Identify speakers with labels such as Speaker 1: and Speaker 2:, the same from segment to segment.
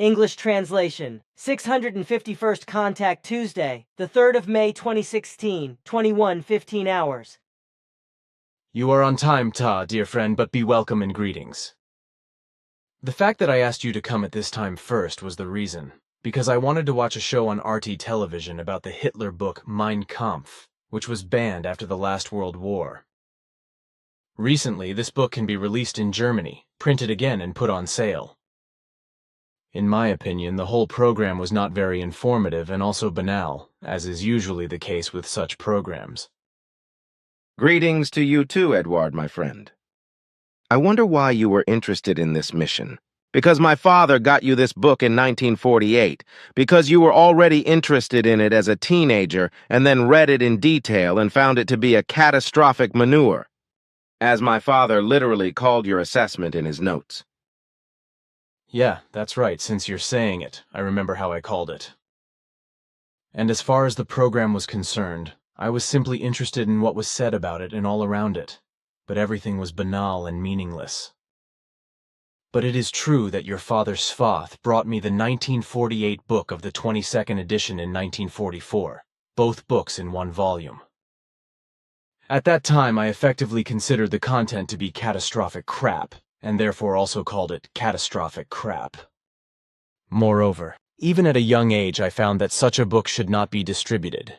Speaker 1: English translation. 651st Contact Tuesday, the 3rd of May 2016, 21:15 hours.
Speaker 2: You are on time, Ta, dear friend, but be welcome and greetings. The fact that I asked you to come at this time first was the reason, because I wanted to watch a show on RT television about the Hitler book Mein Kampf, which was banned after the last World War. Recently, this book can be released in Germany, printed again and put on sale. In my opinion, the whole program was not very informative and also banal, as is usually the case with such programs.
Speaker 3: Greetings to you too, Edward, my friend. I wonder why you were interested in this mission. Because my father got you this book in 1948, because you were already interested in it as a teenager and then read it in detail and found it to be a catastrophic manure, as my father literally called your assessment in his notes.
Speaker 2: Yeah, that's right, since you're saying it, I remember how I called it. And as far as the program was concerned, I was simply interested in what was said about it and all around it, but everything was banal and meaningless. But it is true that your father Svath brought me the 1948 book of the 22nd edition in 1944, both books in one volume. At that time, I effectively considered the content to be catastrophic crap, and therefore also called it catastrophic crap. Moreover, even at a young age I found that such a book should not be distributed,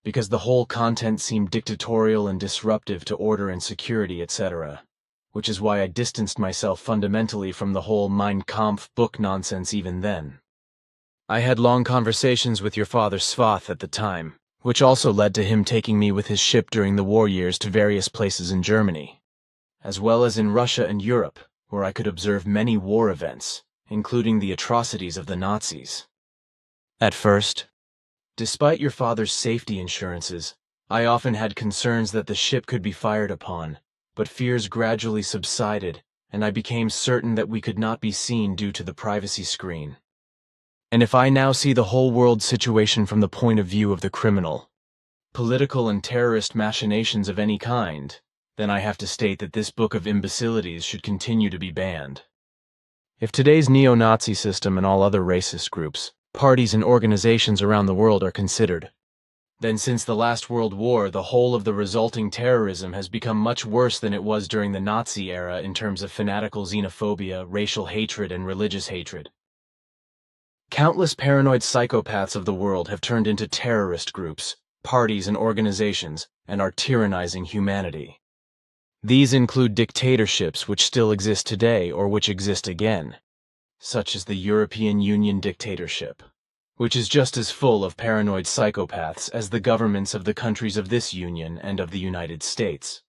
Speaker 2: because the whole content seemed dictatorial and disruptive to order and security, etc., which is why I distanced myself fundamentally from the whole Mein Kampf book nonsense even then. I had long conversations with your father Svath at the time, which also led to him taking me with his ship during the war years to various places in Germany, as well as in Russia and Europe, where I could observe many war events, including the atrocities of the Nazis. At first, despite your father's safety insurances, I often had concerns that the ship could be fired upon, but fears gradually subsided, and I became certain that we could not be seen due to the privacy screen. And if I now see the whole world situation from the point of view of the criminal, political and terrorist machinations of any kind, then I have to state that this book of imbecilities should continue to be banned. If today's neo-Nazi system and all other racist groups, parties and organizations around the world are considered, then since the last World War, the whole of the resulting terrorism has become much worse than it was during the Nazi era in terms of fanatical xenophobia, racial hatred, and religious hatred. Countless paranoid psychopaths of the world have turned into terrorist groups, parties, and organizations, and are tyrannizing humanity. These include dictatorships which still exist today or which exist again, such as the European Union dictatorship, which is just as full of paranoid psychopaths as the governments of the countries of this union and of the United States.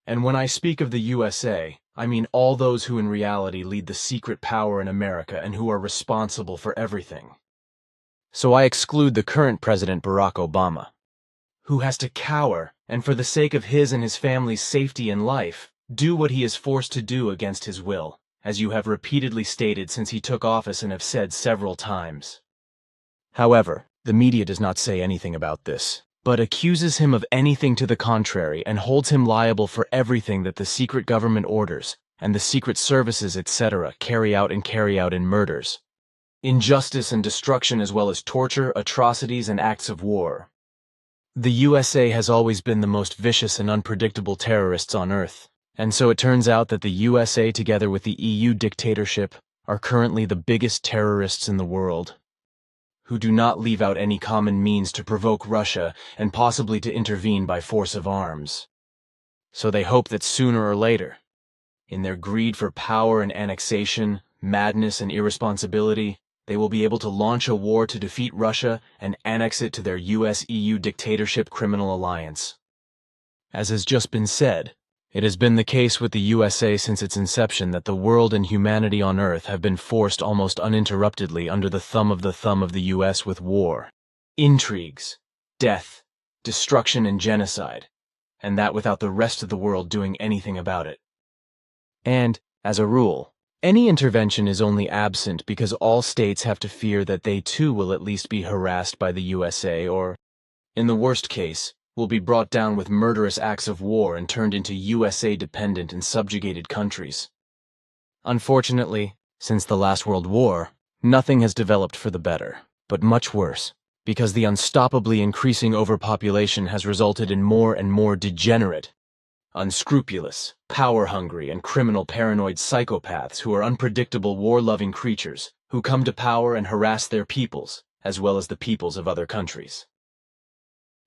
Speaker 2: And when I speak of the USA, I mean all those who in reality lead the secret power in America and who are responsible for everything. So I exclude the current President Barack Obama, who has to cower and for the sake of his and his family's safety and life, do what he is forced to do against his will, as you have repeatedly stated since he took office and have said several times. However, the media does not say anything about this, but accuses him of anything to the contrary and holds him liable for everything that the secret government orders and the secret services, etc., carry out in murders, injustice and destruction, as well as torture, atrocities, and acts of war. The USA has always been the most vicious and unpredictable terrorists on Earth, and so it turns out that the USA together with the EU dictatorship are currently the biggest terrorists in the world, who do not leave out any common means to provoke Russia and possibly to intervene by force of arms. So they hope that sooner or later, in their greed for power and annexation, madness and irresponsibility, they will be able to launch a war to defeat Russia and annex it to their US-EU dictatorship criminal alliance. As has just been said, it has been the case with the USA since its inception that the world and humanity on Earth have been forced almost uninterruptedly under the thumb of the US with war, intrigues, death, destruction and genocide, and that without the rest of the world doing anything about it. And, as a rule, any intervention is only absent because all states have to fear that they too will at least be harassed by the USA or, in the worst case, will be brought down with murderous acts of war and turned into USA-dependent and subjugated countries. Unfortunately, Since the last World War, nothing has developed for the better, but much worse, because the unstoppably increasing overpopulation has resulted in more and more degenerate, unscrupulous, power-hungry, and criminal paranoid psychopaths who are unpredictable war-loving creatures who come to power and harass their peoples, as well as the peoples of other countries.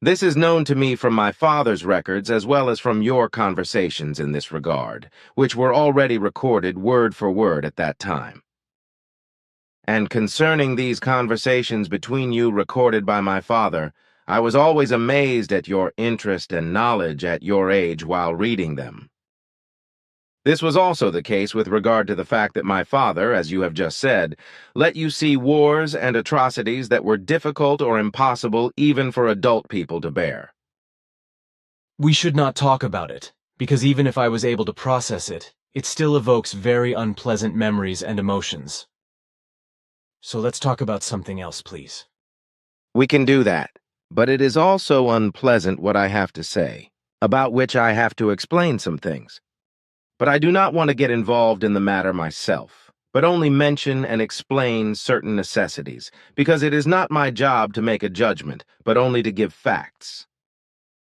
Speaker 3: This is known to me from my father's records as well as from your conversations in this regard, which were already recorded word for word at that time. And concerning these conversations between you recorded by my father, I was always amazed at your interest and knowledge at your age while reading them. This was also the case with regard to the fact that my father, as you have just said, let you see wars and atrocities that were difficult or impossible even for adult people to bear.
Speaker 2: We should not talk about it, because even if I was able to process it, it still evokes very unpleasant memories and emotions. So let's talk about something else, please.
Speaker 3: We can do that, but it is also unpleasant what I have to say, about which I have to explain some things. But I do not want to get involved in the matter myself, but only mention and explain certain necessities, because it is not my job to make a judgment, but only to give facts.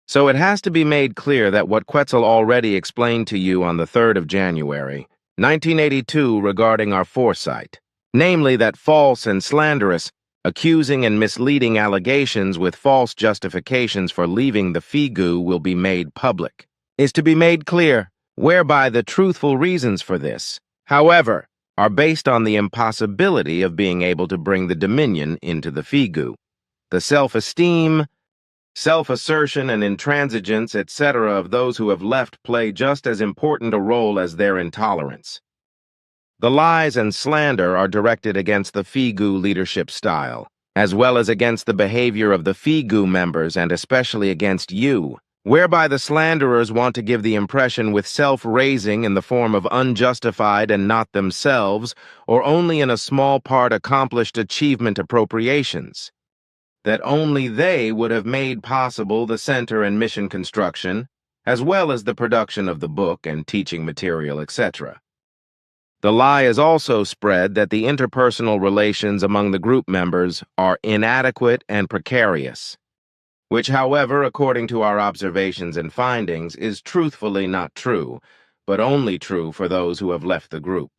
Speaker 3: So it has to be made clear that what Quetzal already explained to you on the 3rd of January, 1982 regarding our foresight, namely that false and slanderous, accusing and misleading allegations with false justifications for leaving the Figu will be made public, is to be made clear, whereby the truthful reasons for this, however, are based on the impossibility of being able to bring the Dominion into the Figu. The self-esteem, self-assertion, and intransigence, etc. of those who have left play just as important a role as their intolerance. The lies and slander are directed against the Figu leadership style, as well as against the behavior of the Figu members and especially against you, whereby the slanderers want to give the impression with self-raising in the form of unjustified and not themselves, or only in a small part accomplished achievement appropriations, that only they would have made possible the center and mission construction, as well as the production of the book and teaching material, etc. The lie is also spread that the interpersonal relations among the group members are inadequate and precarious, which, however, according to our observations and findings, is truthfully not true, but only true for those who have left the group.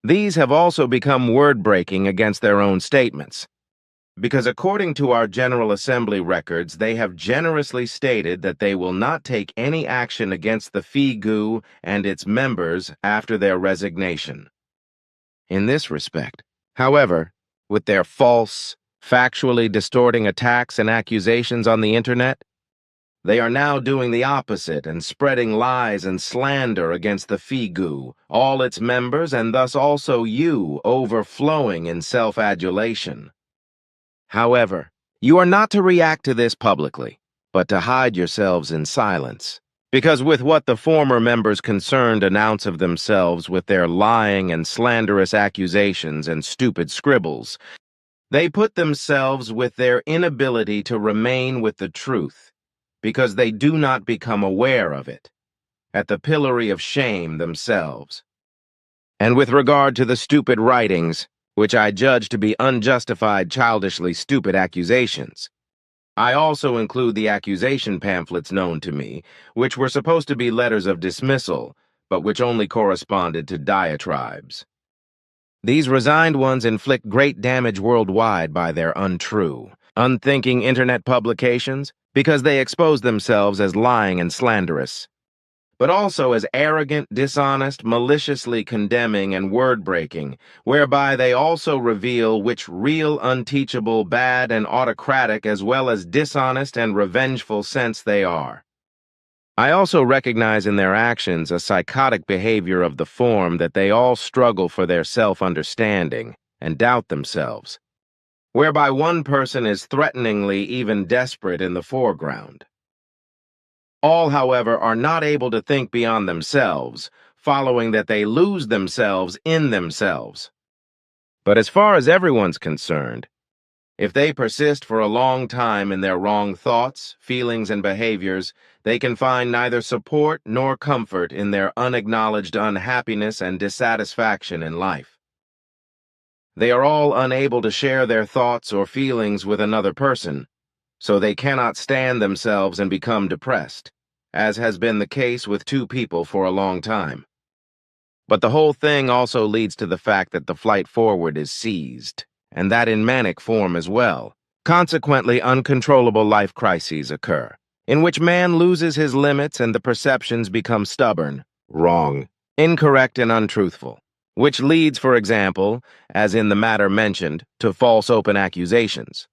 Speaker 3: These have also become word-breaking against their own statements, because according to our General Assembly records, they have generously stated that they will not take any action against the Figu and its members after their resignation. In this respect, however, with their false, factually distorting attacks and accusations on the internet, they are now doing the opposite and spreading lies and slander against the Figu, all its members, and thus also you, overflowing in self-adulation. However, you are not to react to this publicly, but to hide yourselves in silence, because with what the former members concerned announce of themselves with their lying and slanderous accusations and stupid scribbles, they put themselves with their inability to remain with the truth, because they do not become aware of it, at the pillory of shame themselves. And with regard to the stupid writings, which I judge to be unjustified, childishly stupid accusations, I also include the accusation pamphlets known to me, which were supposed to be letters of dismissal, but which only corresponded to diatribes. These resigned ones inflict great damage worldwide by their untrue, unthinking internet publications because they expose themselves as lying and slanderous, but also as arrogant, dishonest, maliciously condemning, and word-breaking, whereby they also reveal which real, unteachable, bad, and autocratic as well as dishonest and revengeful sense they are. I also recognize in their actions a psychotic behavior of the form that they all struggle for their self-understanding and doubt themselves, whereby one person is threateningly, even desperate in the foreground. All, however, are not able to think beyond themselves, following that they lose themselves in themselves. But as far as everyone's concerned, if they persist for a long time in their wrong thoughts, feelings, and behaviors, they can find neither support nor comfort in their unacknowledged unhappiness and dissatisfaction in life. They are all unable to share their thoughts or feelings with another person, so they cannot stand themselves and become depressed, as has been the case with two people for a long time. But the whole thing also leads to the fact that the flight forward is seized, and that in manic form as well. Consequently, uncontrollable life crises occur, in which man loses his limits and the perceptions become stubborn, wrong, incorrect, and untruthful, which leads, for example, as in the matter mentioned, to false open accusations,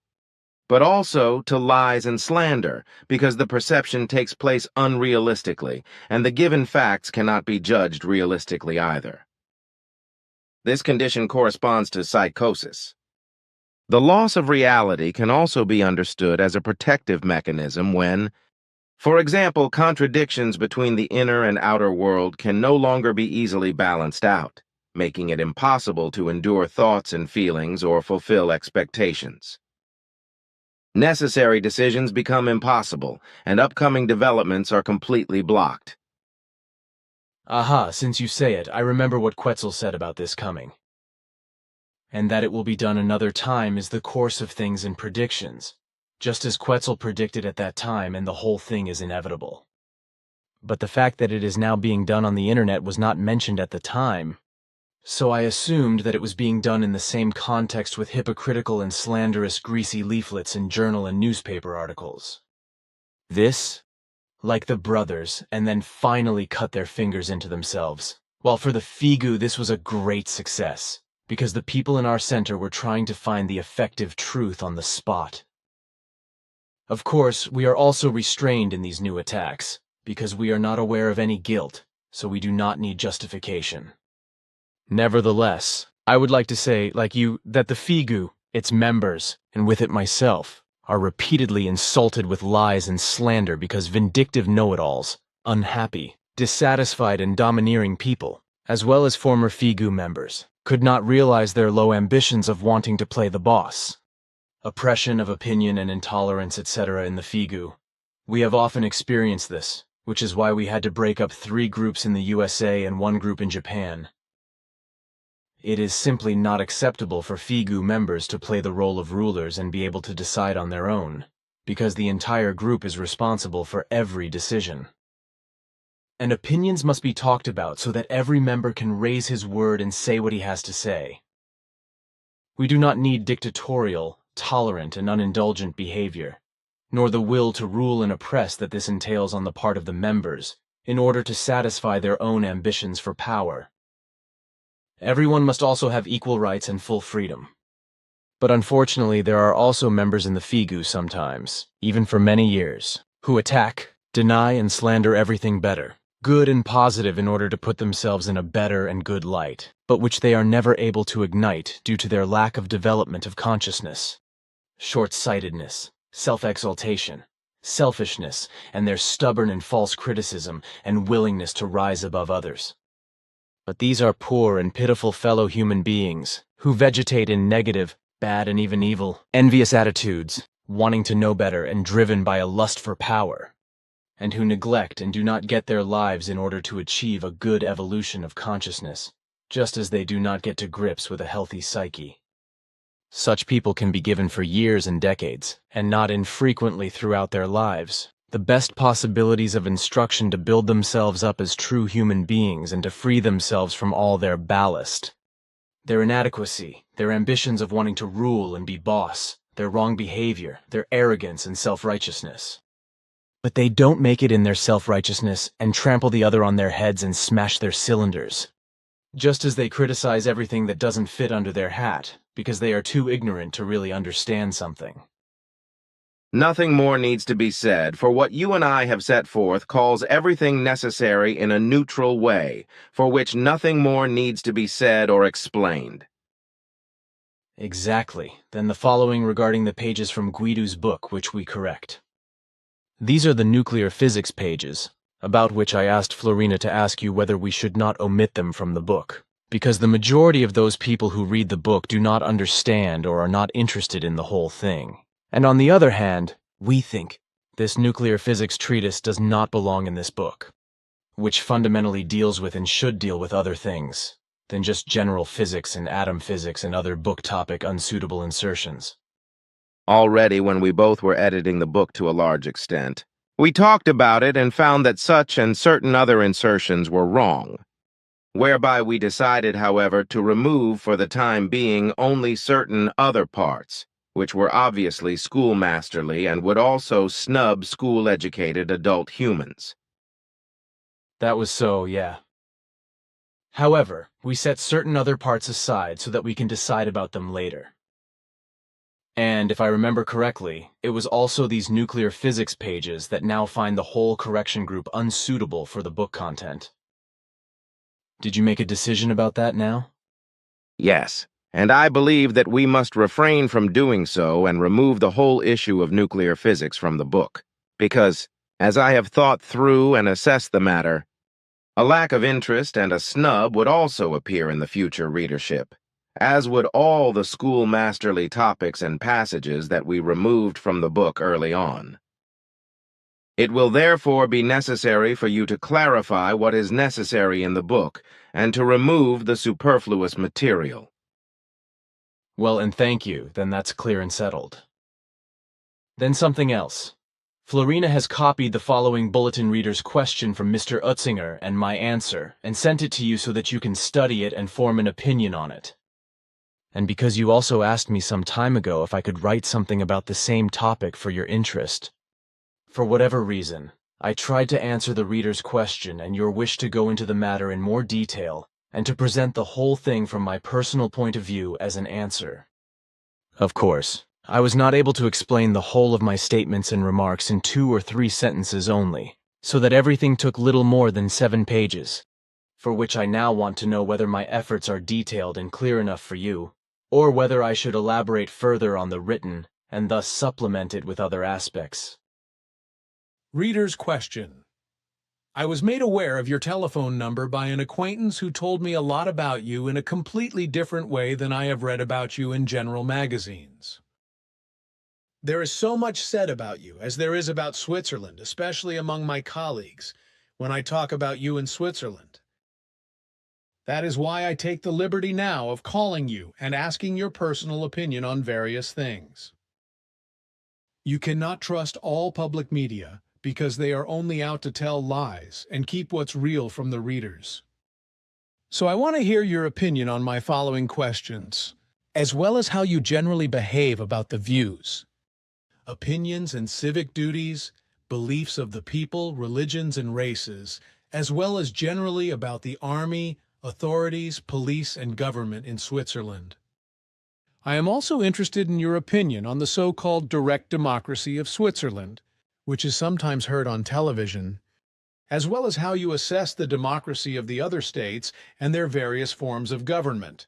Speaker 3: but also to lies and slander, because the perception takes place unrealistically, and the given facts cannot be judged realistically either. This condition corresponds to psychosis. The loss of reality can also be understood as a protective mechanism when, for example, contradictions between the inner and outer world can no longer be easily balanced out, making it impossible to endure thoughts and feelings or fulfill expectations. Necessary decisions become impossible, and upcoming developments are completely blocked.
Speaker 2: Aha, since you say it, I remember what Quetzal said about this coming. And that it will be done another time is the course of things and predictions, just as Quetzal predicted at that time, and the whole thing is inevitable. But the fact that it is now being done on the internet was not mentioned at the time, so I assumed that it was being done in the same context with hypocritical and slanderous greasy leaflets in journal and newspaper articles. This, like the brothers, and then finally cut their fingers into themselves. While for the Figu this was a great success, because the people in our center were trying to find the effective truth on the spot. Of course, we are also restrained in these new attacks, because we are not aware of any guilt, so we do not need justification. Nevertheless, I would like to say, like you, that the Figu, its members, and with it myself, are repeatedly insulted with lies and slander because vindictive know-it-alls, unhappy, dissatisfied and domineering people, as well as former Figu members, could not realize their low ambitions of wanting to play the boss. Oppression of opinion and intolerance, etc. in the Figu. We have often experienced this, which is why we had to break up 3 groups in the USA and 1 group in Japan. It is simply not acceptable for Figu members to play the role of rulers and be able to decide on their own, because the entire group is responsible for every decision. And opinions must be talked about so that every member can raise his word and say what he has to say. We do not need dictatorial, tolerant, and unindulgent behavior, nor the will to rule and oppress that this entails on the part of the members, in order to satisfy their own ambitions for power. Everyone must also have equal rights and full freedom. But unfortunately, there are also members in the Figu sometimes, even for many years, who attack, deny, and slander everything better, good and positive in order to put themselves in a better and good light, but which they are never able to ignite due to their lack of development of consciousness, short-sightedness, self-exaltation, selfishness, and their stubborn and false criticism and willingness to rise above others. But these are poor and pitiful fellow human beings who vegetate in negative, bad, and even evil, envious attitudes, wanting to know better and driven by a lust for power, and who neglect and do not get their lives in order to achieve a good evolution of consciousness, just as they do not get to grips with a healthy psyche. Such people can be given for years and decades, and not infrequently throughout their lives, the best possibilities of instruction to build themselves up as true human beings and to free themselves from all their ballast. Their inadequacy, their ambitions of wanting to rule and be boss, their wrong behavior, their arrogance and self-righteousness. But they don't make it in their self-righteousness and trample the other on their heads and smash their cylinders. Just as they criticize everything that doesn't fit under their hat, because they are too ignorant to really understand something.
Speaker 3: Nothing more needs to be said, for what you and I have set forth calls everything necessary in a neutral way, for which nothing more needs to be said or explained.
Speaker 2: Exactly. Then the following regarding the pages from Guido's book, which we correct. These are the nuclear physics pages, about which I asked Florina to ask you whether we should not omit them from the book, because the majority of those people who read the book do not understand or are not interested in the whole thing. And on the other hand, we think this nuclear physics treatise does not belong in this book, which fundamentally deals with and should deal with other things, than just general physics and atom physics and other book topic unsuitable insertions.
Speaker 3: Already, when we both were editing the book to a large extent, we talked about it and found that such and certain other insertions were wrong, whereby we decided, however, to remove for the time being only certain other parts, which were obviously schoolmasterly and would also snub school-educated adult humans.
Speaker 2: That was so, yeah. However, we set certain other parts aside so that we can decide about them later. And if I remember correctly, it was also these nuclear physics pages that now find the whole correction group unsuitable for the book content. Did you make a decision about that now?
Speaker 3: Yes, and I believe that we must refrain from doing so and remove the whole issue of nuclear physics from the book, because, as I have thought through and assessed the matter, a lack of interest and a snub would also appear in the future readership, as would all the schoolmasterly topics and passages that we removed from the book early on. It will therefore be necessary for you to clarify what is necessary in the book and to remove the superfluous material.
Speaker 2: Well, and thank you, then that's clear and settled. Then something else. Florina has copied the following bulletin reader's question from Mr. Utzinger and my answer, and sent it to you so that you can study it and form an opinion on it. And because you also asked me some time ago if I could write something about the same topic for your interest, for whatever reason, I tried to answer the reader's question and your wish to go into the matter in more detail and to present the whole thing from my personal point of view as an answer. Of course, I was not able to explain the whole of my statements and remarks in 2 or 3 sentences only, so that everything took little more than 7 pages, for which I now want to know whether my efforts are detailed and clear enough for you, or whether I should elaborate further on the written and thus supplement it with other aspects.
Speaker 4: Reader's question. I was made aware of your telephone number by an acquaintance who told me a lot about you in a completely different way than I have read about you in general magazines. There is so much said about you, as there is about Switzerland, especially among my colleagues, when I talk about you in Switzerland. That is why I take the liberty now of calling you and asking your personal opinion on various things. You cannot trust all public media, because they are only out to tell lies and keep what's real from the readers. So I want to hear your opinion on my following questions, as well as how you generally behave about the views, opinions and civic duties, beliefs of the people, religions, and races, as well as generally about the army, authorities, police, and government in Switzerland. I am also interested in your opinion on the so-called direct democracy of Switzerland, which is sometimes heard on television, as well as how you assess the democracy of the other states and their various forms of government,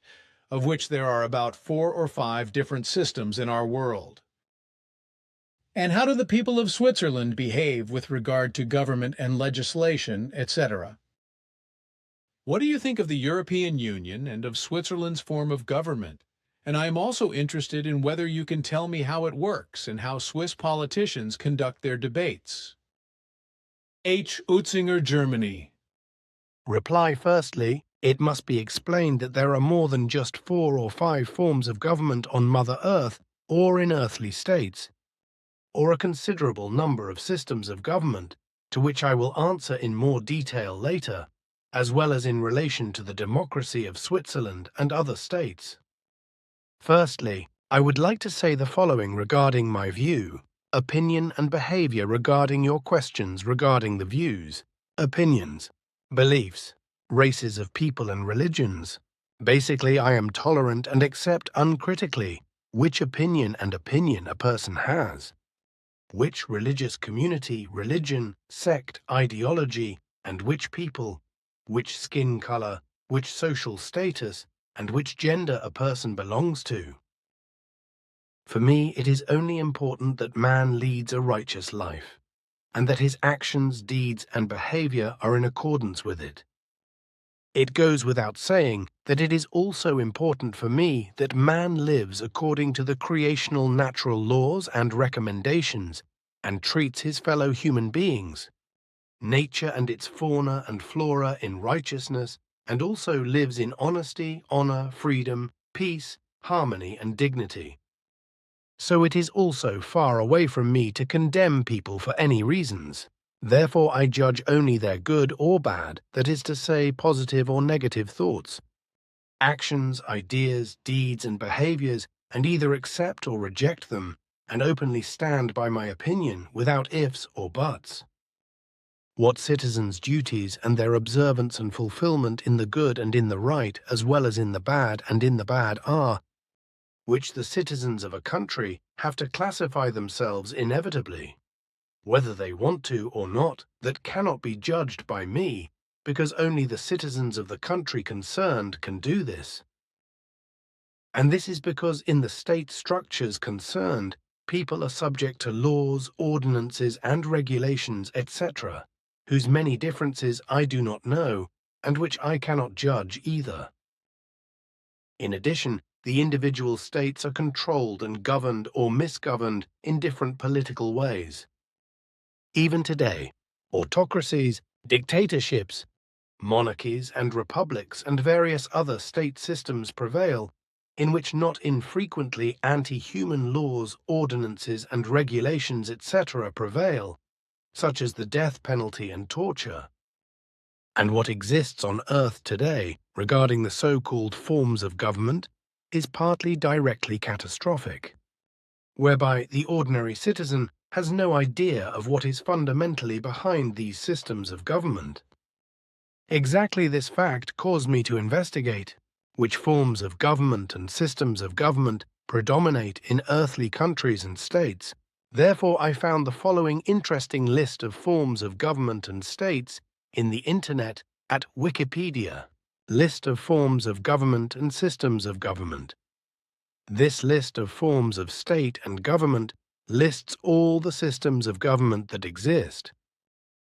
Speaker 4: of which there are about 4 or 5 different systems in our world. And how do the people of Switzerland behave with regard to government and legislation, etc.? What do you think of the European Union and of Switzerland's form of government? And I am also interested in whether you can tell me how it works and how Swiss politicians conduct their debates. H. Utzinger, Germany.
Speaker 5: Reply firstly, it must be explained that there are more than just 4 or 5 forms of government on Mother Earth or in earthly states, or a considerable number of systems of government, to which I will answer in more detail later, as well as in relation to the democracy of Switzerland and other states. Firstly, I would like to say the following regarding my view, opinion and behavior regarding your questions regarding the views, opinions, beliefs, races of people and religions. Basically, I am tolerant and accept uncritically which opinion a person has, which religious community, religion, sect, ideology, and which people, which skin color, which social status, and which gender a person belongs to. For me, it is only important that man leads a righteous life, and that his actions, deeds, and behavior are in accordance with it. It goes without saying that it is also important for me that man lives according to the creational natural laws and recommendations and treats his fellow human beings, nature and its fauna and flora in righteousness, and also lives in honesty, honor, freedom, peace, harmony, and dignity. So it is also far away from me to condemn people for any reasons. Therefore, I judge only their good or bad, that is to say, positive or negative thoughts, actions, ideas, deeds, and behaviors, and either accept or reject them, and openly stand by my opinion without ifs or buts. What citizens' duties and their observance and fulfillment in the good and in the right, as well as in the bad and in the bad, are, which the citizens of a country have to classify themselves inevitably, whether they want to or not, that cannot be judged by me, because only the citizens of the country concerned can do this. And this is because in the state structures concerned, people are subject to laws, ordinances, and regulations, etc., whose many differences I do not know, and which I cannot judge either. In addition, the individual states are controlled and governed or misgoverned in different political ways. Even today, autocracies, dictatorships, monarchies and republics and various other state systems prevail, in which not infrequently anti-human laws, ordinances, and regulations, etc. prevail, such as the death penalty and torture. And what exists on Earth today regarding the so-called forms of government is partly directly catastrophic, whereby the ordinary citizen has no idea of what is fundamentally behind these systems of government. Exactly this fact caused me to investigate which forms of government and systems of government predominate in earthly countries and states. Therefore, I found the following interesting list of forms of government and states in the Internet at Wikipedia. List of forms of government and systems of government. This list of forms of state and government lists all the systems of government that exist,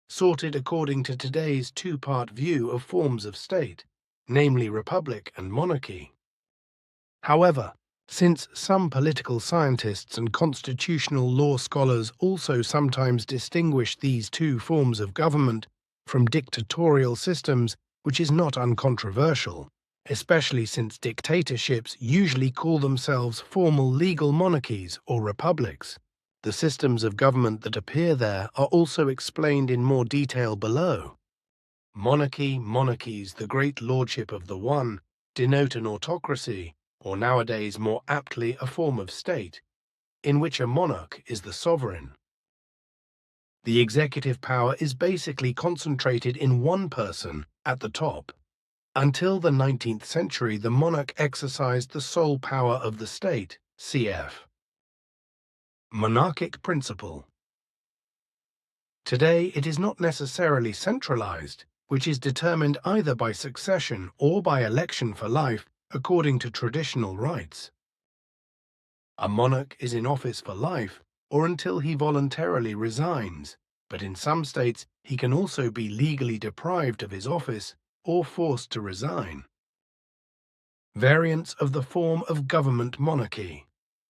Speaker 5: sorted according to today's two-part view of forms of state, namely republic and monarchy. However, since some political scientists and constitutional law scholars also sometimes distinguish these two forms of government from dictatorial systems, which is not uncontroversial, especially since dictatorships usually call themselves formal legal monarchies or republics. The systems of government that appear there are also explained in more detail below. Monarchy, monarchies, the great lordship of the one, denote an autocracy, or nowadays more aptly a form of state, in which a monarch is the sovereign. The executive power is basically concentrated in one person at the top. Until the 19th century, the monarch exercised the sole power of the state, cf. Monarchic principle. Today, it is not necessarily centralized, which is determined either by succession or by election for life according to traditional rights. A monarch is in office for life or until he voluntarily resigns, but in some states he can also be legally deprived of his office or forced to resign. Variants of the form of government monarchy.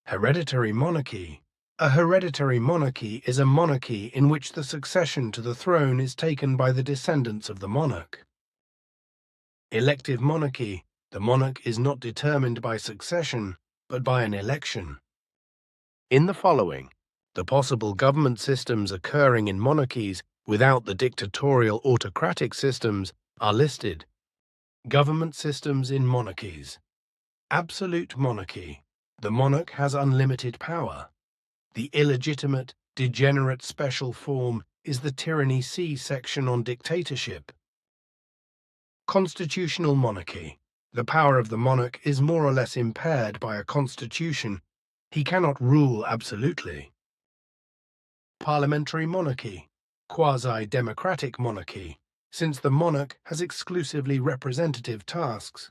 Speaker 5: Hereditary monarchy. A hereditary monarchy is a monarchy in which the succession to the throne is taken by the descendants of the monarch. Elective monarchy. The monarch is not determined by succession, but by an election. In the following, the possible government systems occurring in monarchies without the dictatorial autocratic systems are listed. Government systems in monarchies. Absolute monarchy. The monarch has unlimited power. The illegitimate, degenerate special form is the tyranny C section on dictatorship. Constitutional monarchy. The power of the monarch is more or less impaired by a constitution. He cannot rule absolutely. Parliamentary monarchy. Quasi-democratic monarchy, since the monarch has exclusively representative tasks.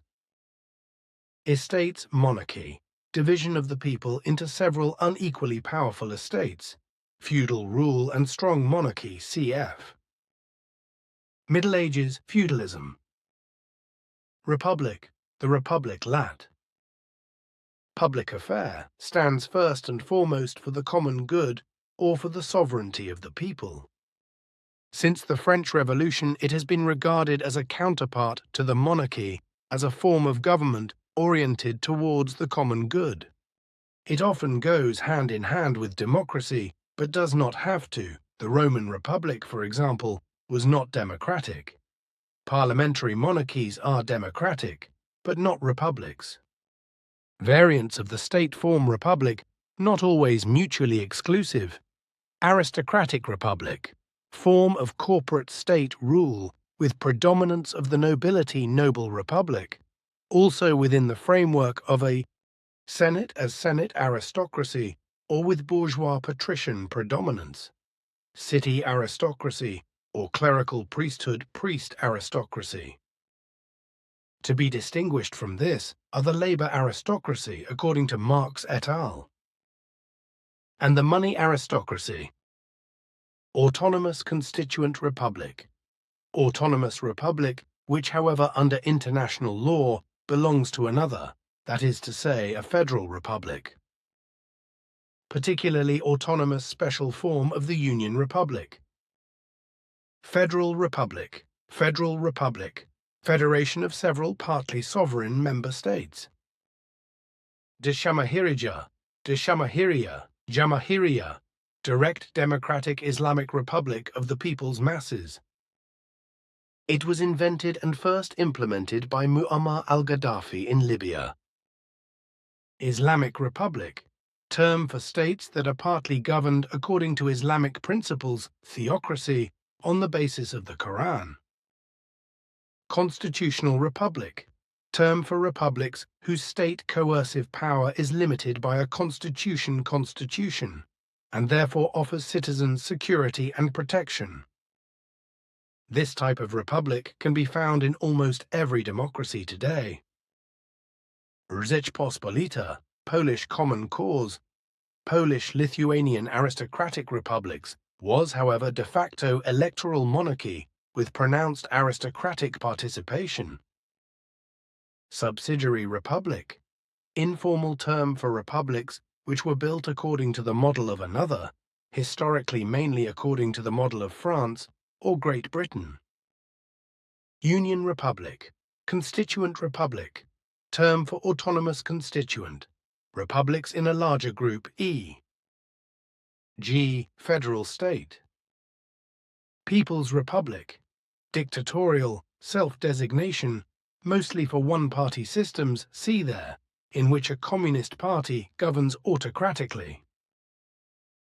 Speaker 5: Estates monarchy. Division of the people into several unequally powerful estates. Feudal rule and strong monarchy cf. Middle Ages feudalism. Republic. The Republic Lat. Public affair stands first and foremost for the common good or for the sovereignty of the people. Since the French Revolution, it has been regarded as a counterpart to the monarchy, as a form of government oriented towards the common good. It often goes hand in hand with democracy, but does not have to. The Roman Republic, for example, was not democratic. Parliamentary monarchies are democratic, but not republics. Variants of the state form republic, not always mutually exclusive. Aristocratic republic, form of corporate state rule with predominance of the nobility noble republic, also within the framework of a Senate as Senate aristocracy or with bourgeois patrician predominance. City aristocracy or clerical priesthood priest aristocracy. To be distinguished from this are the labor aristocracy according to Marx et al. And the money aristocracy. Autonomous constituent republic. Autonomous republic which, however, under international law belongs to another, that is to say, a federal republic. Particularly autonomous special form of the Union Republic. Federal Republic, Federal Republic, federation of several partly sovereign member states. Jamahiriya, Jamahiriya, direct democratic Islamic Republic of the People's Masses. It was invented and first implemented by Muammar al-Gaddafi in Libya. Islamic Republic, term for states that are partly governed according to Islamic principles, theocracy, on the basis of the Quran. Constitutional Republic, term for republics whose state coercive power is limited by a constitution, and therefore offers citizens security and protection. This type of republic can be found in almost every democracy today. Rzeczpospolita, Polish Common Cause, Polish-Lithuanian aristocratic republics, was, however, de facto electoral monarchy with pronounced aristocratic participation. Subsidiary republic, informal term for republics which were built according to the model of another, historically mainly according to the model of France or Great Britain. Union Republic, constituent republic, term for autonomous constituent, republics in a larger group e.g. federal state. People's Republic, dictatorial, self-designation, mostly for one-party systems, see there, in which a communist party governs autocratically.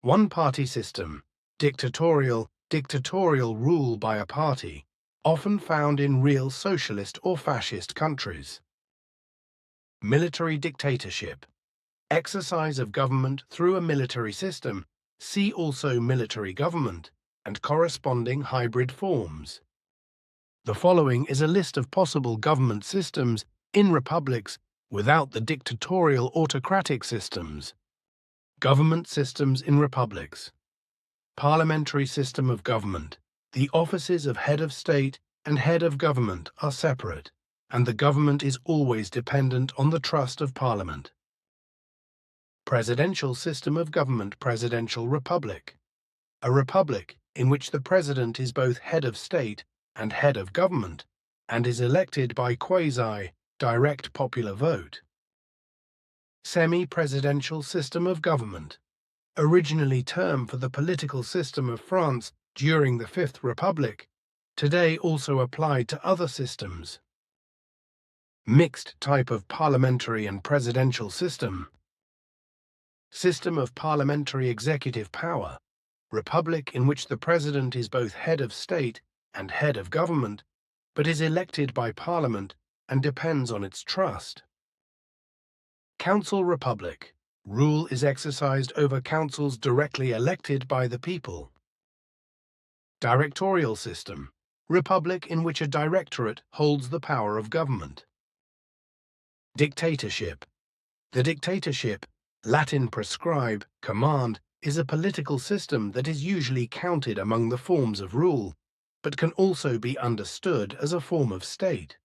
Speaker 5: One-party system, dictatorial rule by a party, often found in real socialist or fascist countries. Military dictatorship, exercise of government through a military system, see also military government, and corresponding hybrid forms. The following is a list of possible government systems in republics without the dictatorial autocratic systems. Government systems in republics. Parliamentary system of government. The offices of head of state and head of government are separate, and the government is always dependent on the trust of Parliament. Presidential system of government. Presidential republic. A republic in which the president is both head of state and head of government, and is elected by quasi-direct popular vote. Semi-presidential system of government, originally term for the political system of France during the Fifth Republic, today also applied to other systems. Mixed type of parliamentary and presidential system. System of parliamentary executive power, republic in which the president is both head of state and head of government, but is elected by Parliament and depends on its trust. Council republic. Rule is exercised over councils directly elected by the people. Directorial system. Republic in which a directorate holds the power of government. Dictatorship. The dictatorship, Latin prescribe, command, is a political system that is usually counted among the forms of rule, but can also be understood as a form of state.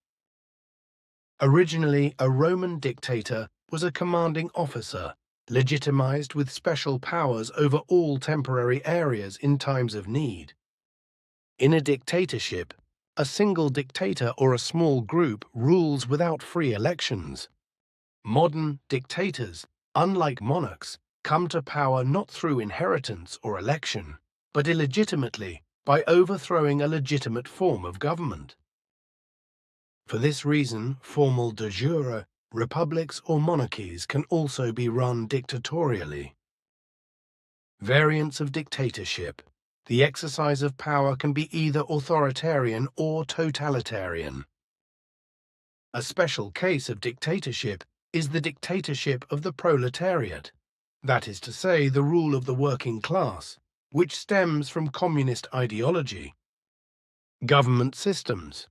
Speaker 5: Originally, a Roman dictator was a commanding officer, legitimized with special powers over all temporary areas in times of need. In a dictatorship, a single dictator or a small group rules without free elections. Modern dictators, unlike monarchs, come to power not through inheritance or election, but illegitimately by overthrowing a legitimate form of government. For this reason, formal de jure republics or monarchies can also be run dictatorially. Variants of dictatorship. The exercise of power can be either authoritarian or totalitarian. A special case of dictatorship is the dictatorship of the proletariat, that is to say, the rule of the working class, which stems from communist ideology. Government systems.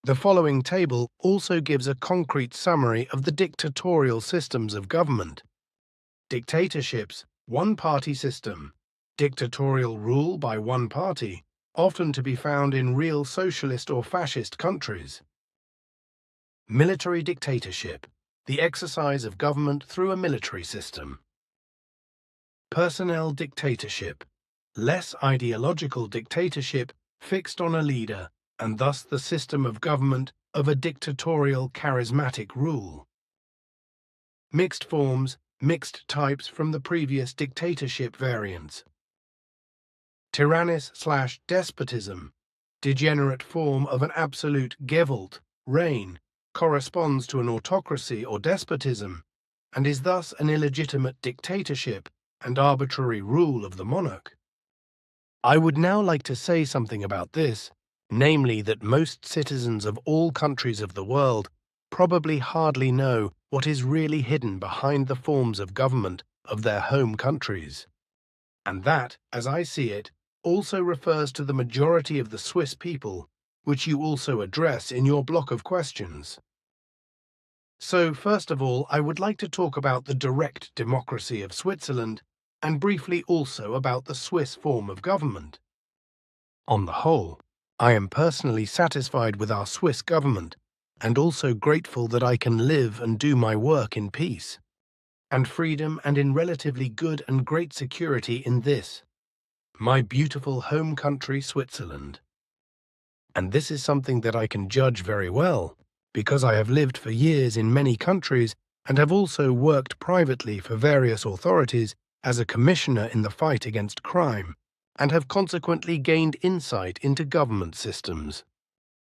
Speaker 5: The following table also gives a concrete summary of the dictatorial systems of government. Dictatorships, one-party system. Dictatorial rule by one party, often to be found in real socialist or fascist countries. Military dictatorship, the exercise of government through a military system. Personnel dictatorship, less ideological dictatorship fixed on a leader, and thus the system of government of a dictatorial charismatic rule. Mixed forms, mixed types from the previous dictatorship variants. Tyrannis/despotism, degenerate form of an absolute Gewalt, reign, corresponds to an autocracy or despotism, and is thus an illegitimate dictatorship and arbitrary rule of the monarch. I would now like to say something about this, namely that most citizens of all countries of the world probably hardly know what is really hidden behind the forms of government of their home countries. And that, as I see it, also refers to the majority of the Swiss people, which you also address in your block of questions. So, first of all, I would like to talk about the direct democracy of Switzerland, and briefly also about the Swiss form of government. On the whole, I am personally satisfied with our Swiss government, and also grateful that I can live and do my work in peace and freedom and in relatively good and great security in this, my beautiful home country, Switzerland. And this is something that I can judge very well, because I have lived for years in many countries and have also worked privately for various authorities as a commissioner in the fight against crime, and have consequently gained insight into government systems,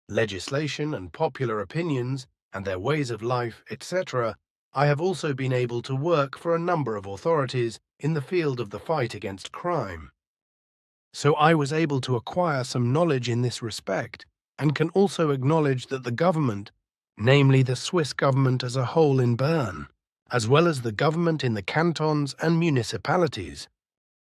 Speaker 5: legislation and popular opinions, and their ways of life, etc. I have also been able to work for a number of authorities in the field of the fight against crime. So I was able to acquire some knowledge in this respect, and can also acknowledge that the government, namely the Swiss government as a whole in Bern, as well as the government in the cantons and municipalities,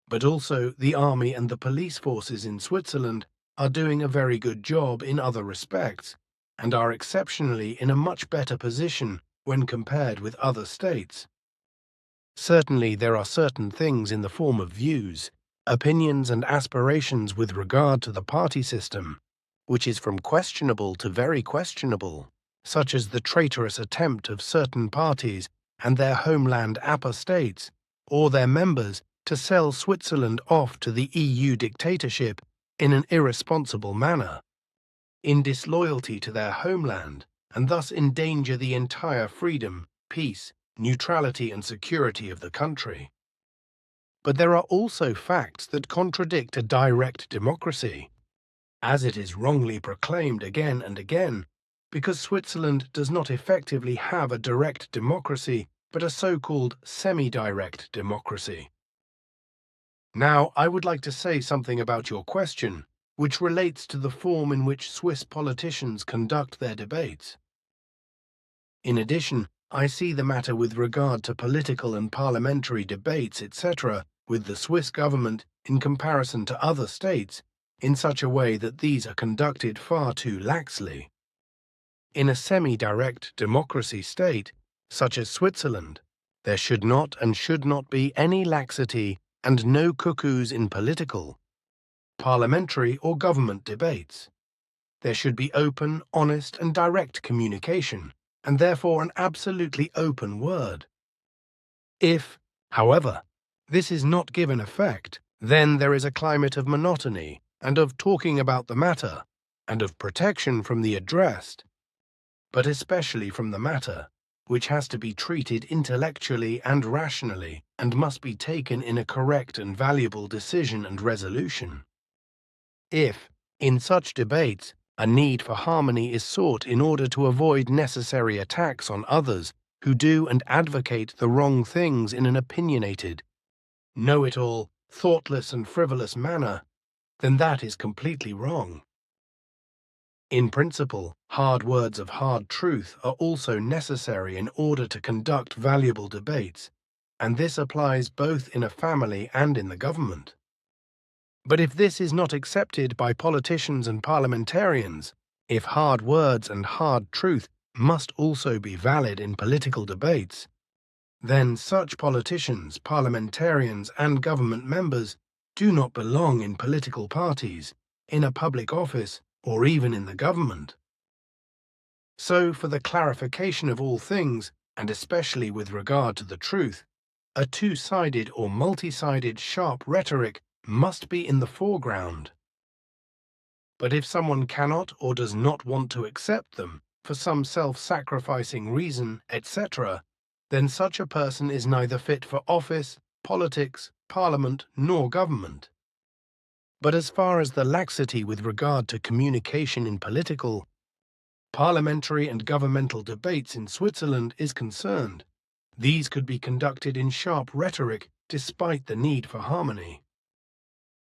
Speaker 5: but also the army and the police forces in Switzerland, are doing a very good job in other respects, and are exceptionally in a much better position when compared with other states. Certainly there are certain things in the form of views, opinions and aspirations with regard to the party system, which is from questionable to very questionable, such as the traitorous attempt of certain parties and their homeland apostates, or their members, to sell Switzerland off to the EU dictatorship in an irresponsible manner, in disloyalty to their homeland, and thus endanger the entire freedom, peace, neutrality and security of the country. But there are also facts that contradict a direct democracy, as it is wrongly proclaimed again and again, because Switzerland does not effectively have a direct democracy, but a so-called semi-direct democracy. Now, I would like to say something about your question, which relates to the form in which Swiss politicians conduct their debates. In addition, I see the matter with regard to political and parliamentary debates, etc., with the Swiss government in comparison to other states, in such a way that these are conducted far too laxly. In a semi-direct democracy state, such as Switzerland, there should not be any laxity and no cuckoos in political, parliamentary or government debates. There should be open, honest and direct communication, and therefore an absolutely open word. If, however, this is not given effect, then there is a climate of monotony and of talking about the matter, and of protection from the addressed, but especially from the matter, which has to be treated intellectually and rationally, and must be taken in a correct and valuable decision and resolution. If, in such debates, a need for harmony is sought in order to avoid necessary attacks on others who do and advocate the wrong things in an opinionated, know-it-all, thoughtless and frivolous manner, then that is completely wrong. In principle, hard words of hard truth are also necessary in order to conduct valuable debates, and this applies both in a family and in the government. But if this is not accepted by politicians and parliamentarians, if hard words and hard truth must also be valid in political debates, then such politicians, parliamentarians, and government members do not belong in political parties, in a public office, or even in the government. So, for the clarification of all things, and especially with regard to the truth, a two-sided or multi-sided sharp rhetoric must be in the foreground. But if someone cannot or does not want to accept them, for some self-sacrificing reason, etc., then such a person is neither fit for office, politics, parliament, nor government. But as far as the laxity with regard to communication in political, parliamentary and governmental debates in Switzerland is concerned, these could be conducted in sharp rhetoric despite the need for harmony.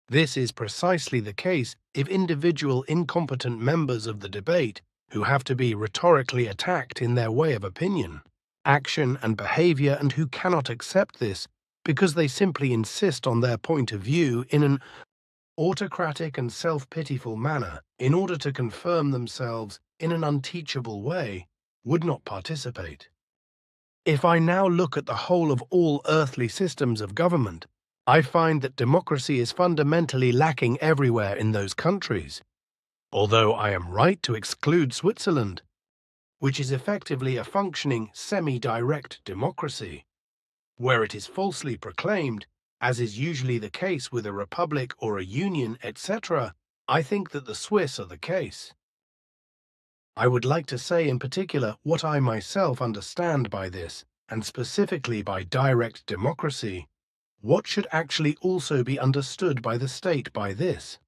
Speaker 5: This is precisely the case if individual incompetent members of the debate, who have to be rhetorically attacked in their way of opinion, action and behavior, and who cannot accept this because they simply insist on their point of view in an autocratic and self-pitiful manner in order to confirm themselves in an unteachable way, would not participate. If I now look at the whole of all earthly systems of government, I find that democracy is fundamentally lacking everywhere in those countries, although I am right to exclude Switzerland, which is effectively a functioning semi-direct democracy, where it is falsely proclaimed, as is usually the case with a republic or a union, etc. I think that the Swiss are the case. I would like to say in particular what I myself understand by this, and specifically by direct democracy, what should actually also be understood by the state by this.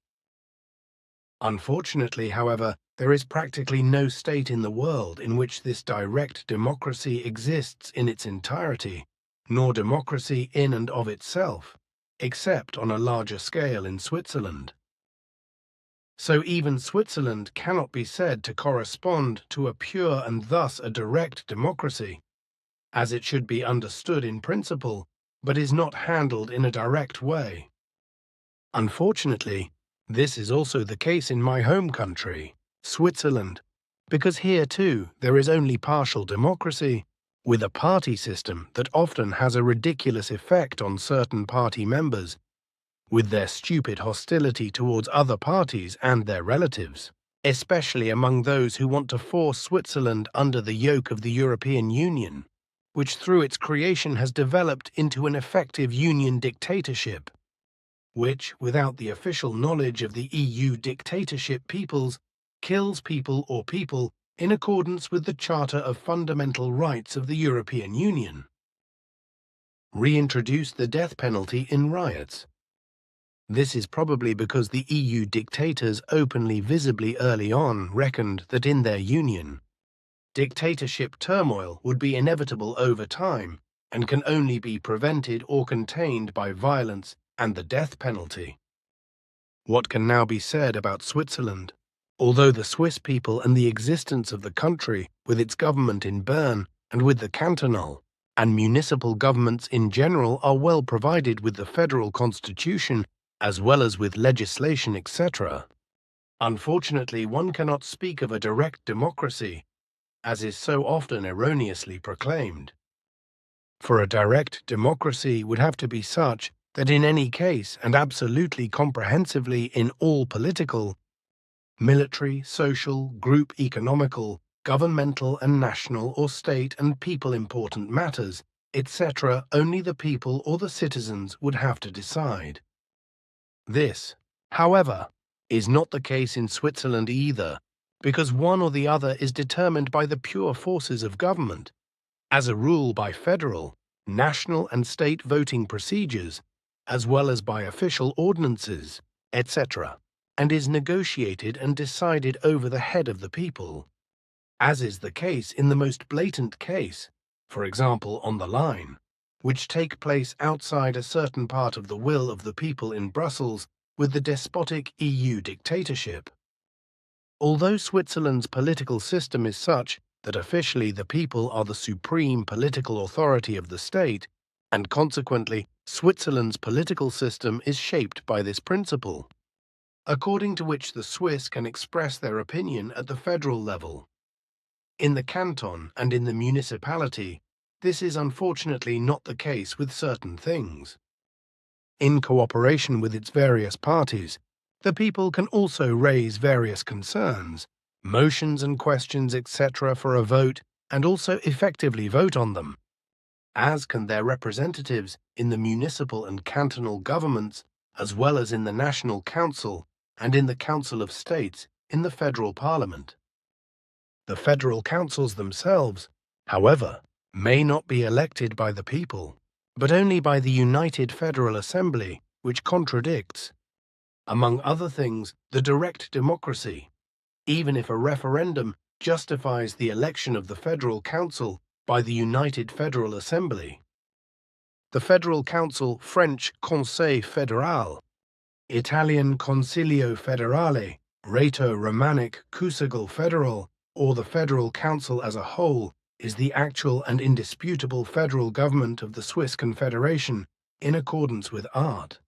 Speaker 5: Unfortunately, however, there is practically no state in the world in which this direct democracy exists in its entirety, nor democracy in and of itself, except on a larger scale in Switzerland. So even Switzerland cannot be said to correspond to a pure and thus a direct democracy, as it should be understood in principle, but is not handled in a direct way. Unfortunately, this is also the case in my home country, Switzerland, because here too there is only partial democracy, with a party system that often has a ridiculous effect on certain party members, with their stupid hostility towards other parties and their relatives, especially among those who want to force Switzerland under the yoke of the European Union, which through its creation has developed into an effective union dictatorship, which, without the official knowledge of the EU dictatorship peoples, kills people or people in accordance with the Charter of Fundamental Rights of the European Union. Reintroduce the death penalty in riots. This is probably because the EU dictators openly visibly early on reckoned that in their union, dictatorship turmoil would be inevitable over time and can only be prevented or contained by violence and the death penalty. What can now be said about Switzerland? Although the Swiss people and the existence of the country, with its government in Bern and with the cantonal and municipal governments in general, are well provided with the federal constitution as well as with legislation, etc. Unfortunately, one cannot speak of a direct democracy, as is so often erroneously proclaimed. For a direct democracy would have to be such that in any case, and absolutely comprehensively in all political, military, social, group economical, governmental and national or state and people important matters, etc., only the people or the citizens would have to decide. This, however, is not the case in Switzerland either, because one or the other is determined by the pure forces of government, as a rule by federal, national and state voting procedures, as well as by official ordinances, etc., and is negotiated and decided over the head of the people, as is the case in the most blatant case, for example on the line, which take place outside a certain part of the will of the people in Brussels with the despotic EU dictatorship. Although Switzerland's political system is such that officially the people are the supreme political authority of the state, and consequently Switzerland's political system is shaped by this principle, according to which the Swiss can express their opinion at the federal level. In the canton and in the municipality, this is unfortunately not the case with certain things. In cooperation with its various parties, the people can also raise various concerns, motions and questions, etc. for a vote, and also effectively vote on them, as can their representatives in the municipal and cantonal governments, as well as in the National Council and in the Council of States in the federal parliament. The federal councils themselves, however, may not be elected by the people, but only by the United Federal Assembly, which contradicts, among other things, the direct democracy, even if a referendum justifies the election of the Federal Council by the United Federal Assembly. The Federal Council, French Conseil Fédéral, Italian Consiglio Federale, Rhaeto-Romanic Council Federal, or the Federal Council as a whole, is the actual and indisputable federal government of the Swiss Confederation in accordance with Art.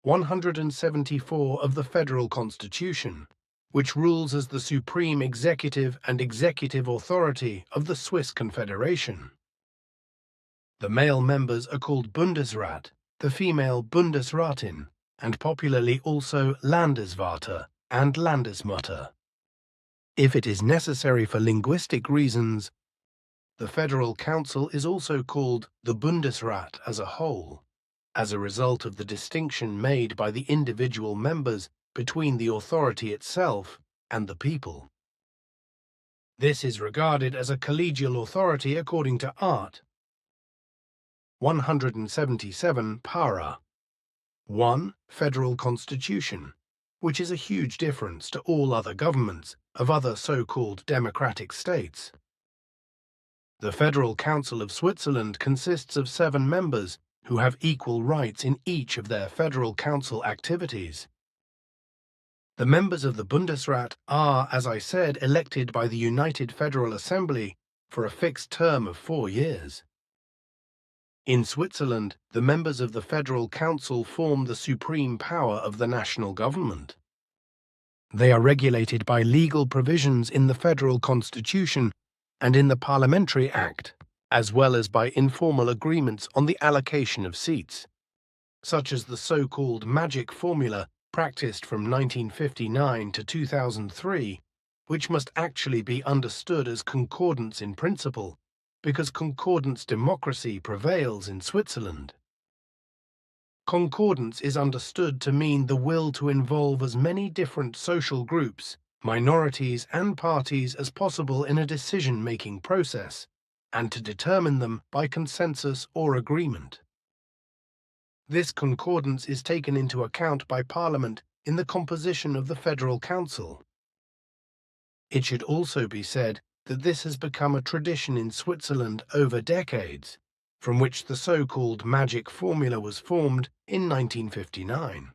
Speaker 5: 174 of the Federal Constitution, which rules as the supreme executive and executive authority of the Swiss Confederation. The male members are called Bundesrat, the female Bundesratin, and popularly also Landesvater and Landesmutter. If it is necessary for linguistic reasons, the Federal Council is also called the Bundesrat as a whole, as a result of the distinction made by the individual members between the authority itself and the people. This is regarded as a collegial authority according to Art. 177 para. 1. Federal Constitution, which is a huge difference to all other governments of other so-called democratic states. The Federal Council of Switzerland consists of 7 members who have equal rights in each of their Federal Council activities. The members of the Bundesrat are, as I said, elected by the United Federal Assembly for a fixed term of 4 years. In Switzerland, the members of the Federal Council form the supreme power of the national government. They are regulated by legal provisions in the Federal Constitution and in the Parliamentary Act, as well as by informal agreements on the allocation of seats, such as the so-called magic formula practiced from 1959 to 2003, which must actually be understood as concordance in principle, because concordance democracy prevails in Switzerland. Concordance is understood to mean the will to involve as many different social groups, minorities and parties as possible in a decision-making process, and to determine them by consensus or agreement. This concordance is taken into account by Parliament in the composition of the Federal Council. It should also be said that this has become a tradition in Switzerland over decades, from which the so-called magic formula was formed in 1959.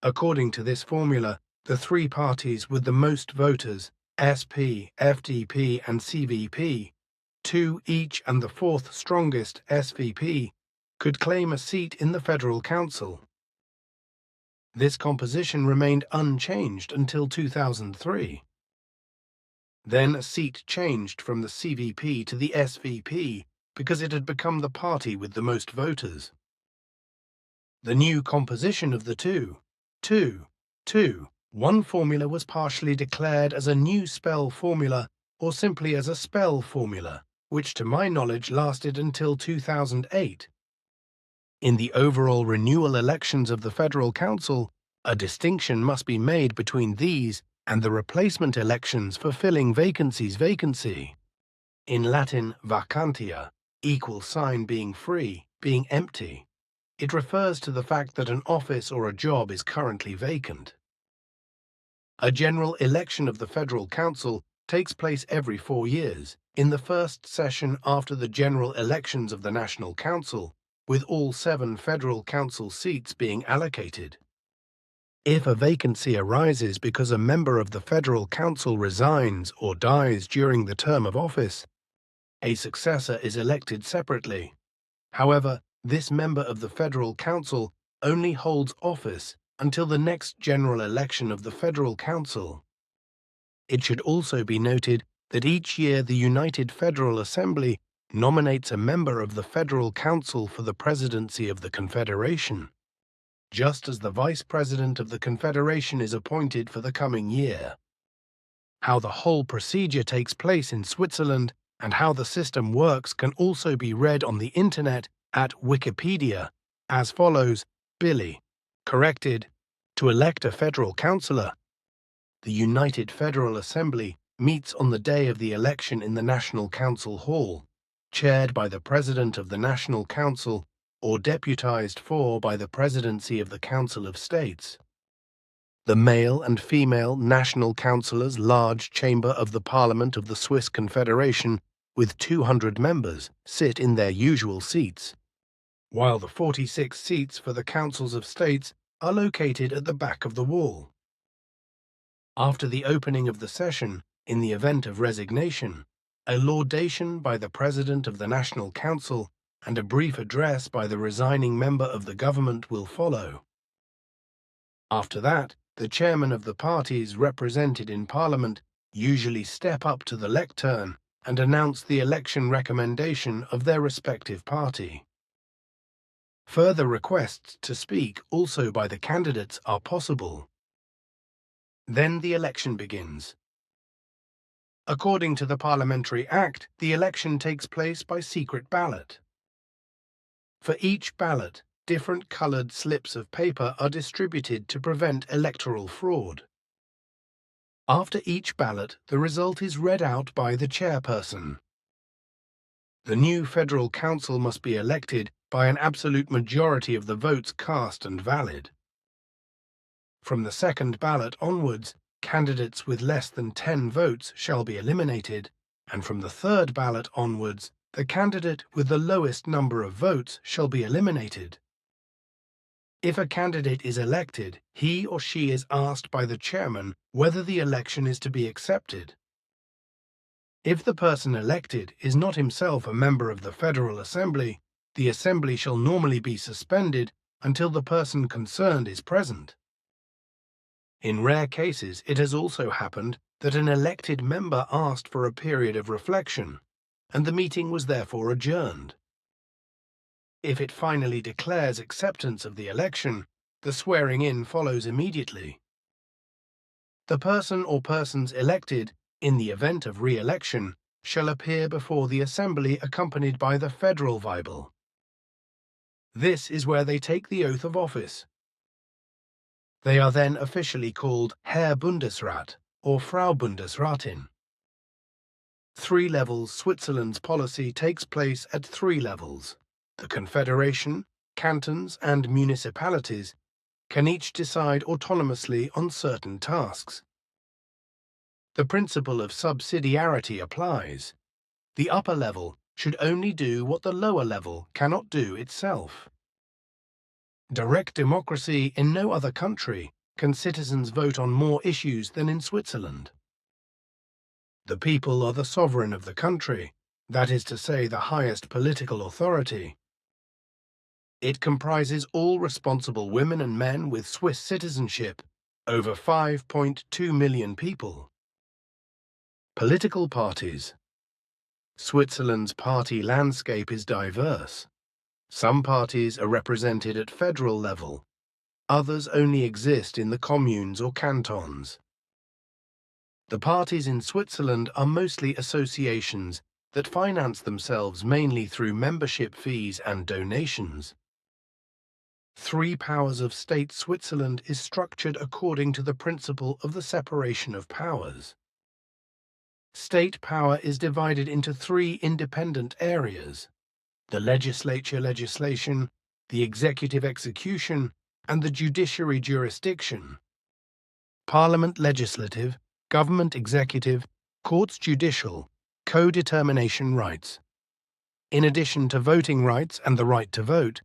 Speaker 5: According to this formula, the 3 parties with the most voters, SP, FDP and CVP, 2 each and the 4th strongest, SVP, could claim a seat in the Federal Council. This composition remained unchanged until 2003. Then a seat changed from the CVP to the SVP because it had become the party with the most voters. The new composition of the 2-2-2-1 formula was partially declared as a new spell formula or simply as a spell formula, which to my knowledge lasted until 2008. In the overall renewal elections of the Federal Council, A distinction must be made between these and the replacement elections for filling vacancies. Vacancy, in Latin vacantia, being free, being empty. It refers to the fact that an office or a job is currently vacant. A general election of the Federal Council takes place every 4 years, in the first session after the general elections of the National Council, with all 7 Federal Council seats being allocated. If a vacancy arises because a member of the Federal Council resigns or dies during the term of office, a successor is elected separately. However, this member of the Federal Council only holds office until the next general election of the Federal Council. It should also be noted that each year the United Federal Assembly nominates a member of the Federal Council for the presidency of the Confederation, just as the Vice President of the Confederation is appointed for the coming year. How the whole procedure takes place in Switzerland and how the system works can also be read on the internet at Wikipedia as follows: Billy, corrected, to elect a federal councillor. The United Federal Assembly meets on the day of the election in the National Council Hall, chaired by the President of the National Council or deputized for by the Presidency of the Council of States. The male and female national councillors, large chamber of the Parliament of the Swiss Confederation, with 200 members, sit in their usual seats, while the 46 seats for the councils of states are located at the back of the wall. After the opening of the session, in the event of resignation, a laudation by the President of the National Council and a brief address by the resigning member of the government will follow. After that, the chairman of the parties represented in Parliament usually step up to the lectern and announce the election recommendation of their respective party. Further requests to speak also by the candidates are possible. Then the election begins. According to the Parliamentary Act, the election takes place by secret ballot. For each ballot, different colored slips of paper are distributed to prevent electoral fraud. After each ballot, the result is read out by the chairperson. The new Federal Council must be elected by an absolute majority of the votes cast and valid. From the second ballot onwards, candidates with less than 10 votes shall be eliminated, and from the third ballot onwards, the candidate with the lowest number of votes shall be eliminated. If a candidate is elected, he or she is asked by the chairman whether the election is to be accepted. If the person elected is not himself a member of the Federal Assembly, the Assembly shall normally be suspended until the person concerned is present. In rare cases, it has also happened that an elected member asked for a period of reflection, and the meeting was therefore adjourned. If it finally declares acceptance of the election, the swearing-in follows immediately. The person or persons elected, in the event of re-election, shall appear before the Assembly accompanied by the Federal Bible. This is where they take the oath of office. They are then officially called Herr Bundesrat or Frau Bundesratin. 3 levels. Switzerland's policy takes place at 3 levels. The Confederation, cantons, and municipalities can each decide autonomously on certain tasks. The principle of subsidiarity applies. The upper level should only do what the lower level cannot do itself. Direct democracy in no other country can citizens vote on more issues than in Switzerland. The people are the sovereign of the country, that is to say, the highest political authority. It comprises all responsible women and men with Swiss citizenship, over 5.2 million people. Political parties. Switzerland's party landscape is diverse. Some parties are represented at federal level. Others only exist in the communes or cantons. The parties in Switzerland are mostly associations that finance themselves mainly through membership fees and donations. three powers of state Switzerland is structured according to the principle of the separation of powers. State power is divided into three independent areas: the legislature legislation, the executive execution, and the judiciary jurisdiction. Parliament legislative, government executive, courts judicial, co-determination rights. In addition to voting rights and the right to vote,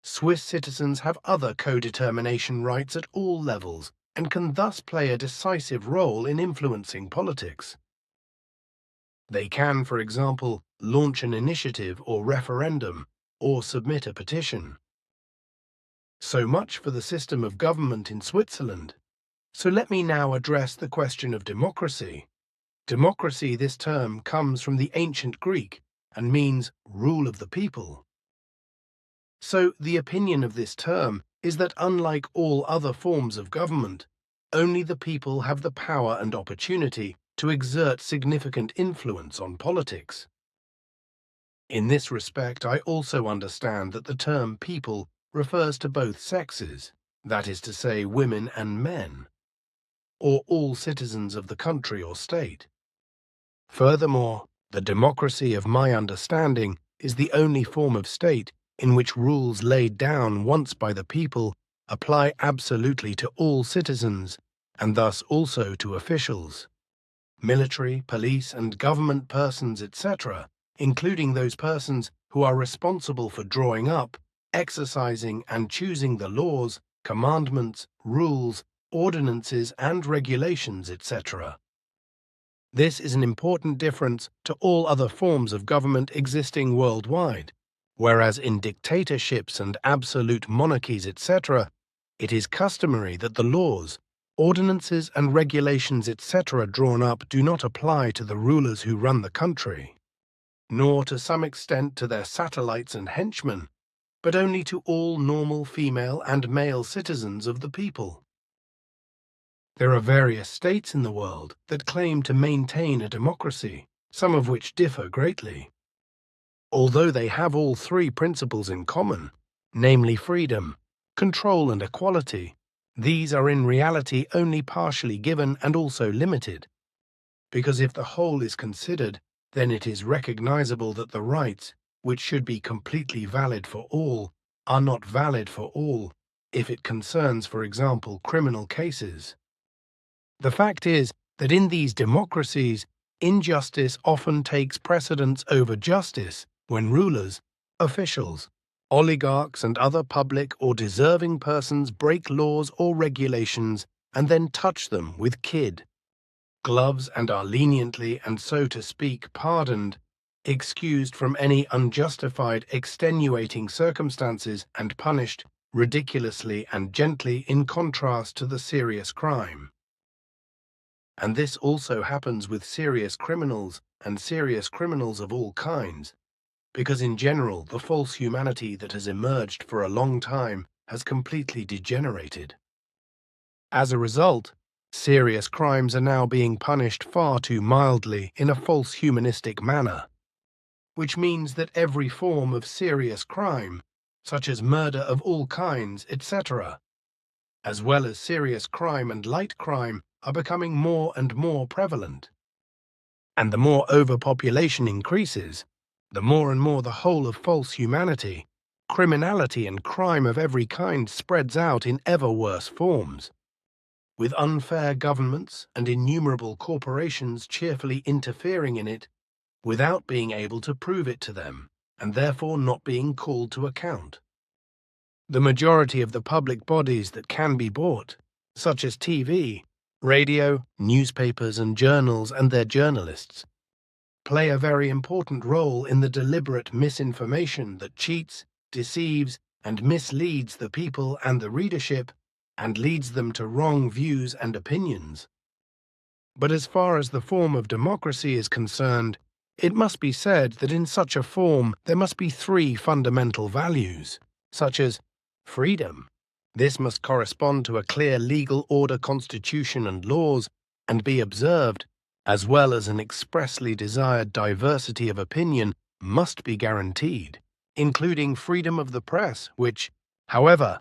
Speaker 5: Swiss citizens have other co-determination rights at all levels and can thus play a decisive role in influencing politics. They can, for example, launch an initiative or referendum or submit a petition. So much for the system of government in Switzerland. So let me now address the question of democracy. Democracy, this term, comes from the ancient Greek and means rule of the people. So the opinion of this term is that unlike all other forms of government, only the people have the power and opportunity to exert significant influence on politics. In this respect, I also understand that the term people refers to both sexes, that is to say, women and men, or all citizens of the country or state. Furthermore, the democracy of my understanding is the only form of state in which rules laid down once by the people apply absolutely to all citizens and thus also to officials, military, police, and government persons, etc., including those persons who are responsible for drawing up, exercising, and choosing the laws, commandments, rules, ordinances, and regulations, etc. This is an important difference to all other forms of government existing worldwide, whereas in dictatorships and absolute monarchies, etc., it is customary that the laws, ordinances, and regulations, etc., drawn up do not apply to the rulers who run the country, nor to some extent to their satellites and henchmen, but only to all normal female and male citizens of the people. There are various states in the world that claim to maintain a democracy, some of which differ greatly. Although they have all three principles in common, namely freedom, control, and equality, these are in reality only partially given and also limited, because if the whole is considered, then it is recognizable that the rights, which should be completely valid for all, are not valid for all, if it concerns, for example, criminal cases. The fact is that in these democracies, injustice often takes precedence over justice when rulers, officials, oligarchs, and other public or deserving persons break laws or regulations and then touch them with kid gloves and are leniently and, so to speak, pardoned, excused from any unjustified extenuating circumstances, and punished ridiculously and gently in contrast to the serious crime. And this also happens with serious criminals and serious criminals of all kinds, because in general the false humanity that has emerged for a long time has completely degenerated. As a result, serious crimes are now being punished far too mildly in a false humanistic manner, which means that every form of serious crime, such as murder of all kinds, etc., as well as serious crime and light crime, are becoming more and more prevalent. And the more overpopulation increases, the more and more the whole of false humanity, criminality, and crime of every kind spreads out in ever worse forms, with unfair governments and innumerable corporations cheerfully interfering in it without being able to prove it to them, and therefore not being called to account. The majority of the public bodies that can be bought, such as TV, radio, newspapers, and journals and their journalists, play a very important role in the deliberate misinformation that cheats, deceives, and misleads the people and the readership, and leads them to wrong views and opinions. But as far as the form of democracy is concerned, it must be said that in such a form there must be three fundamental values, such as freedom. This must correspond to a clear legal order, constitution, and laws, and be observed, as well as an expressly desired diversity of opinion must be guaranteed, including freedom of the press, which, however,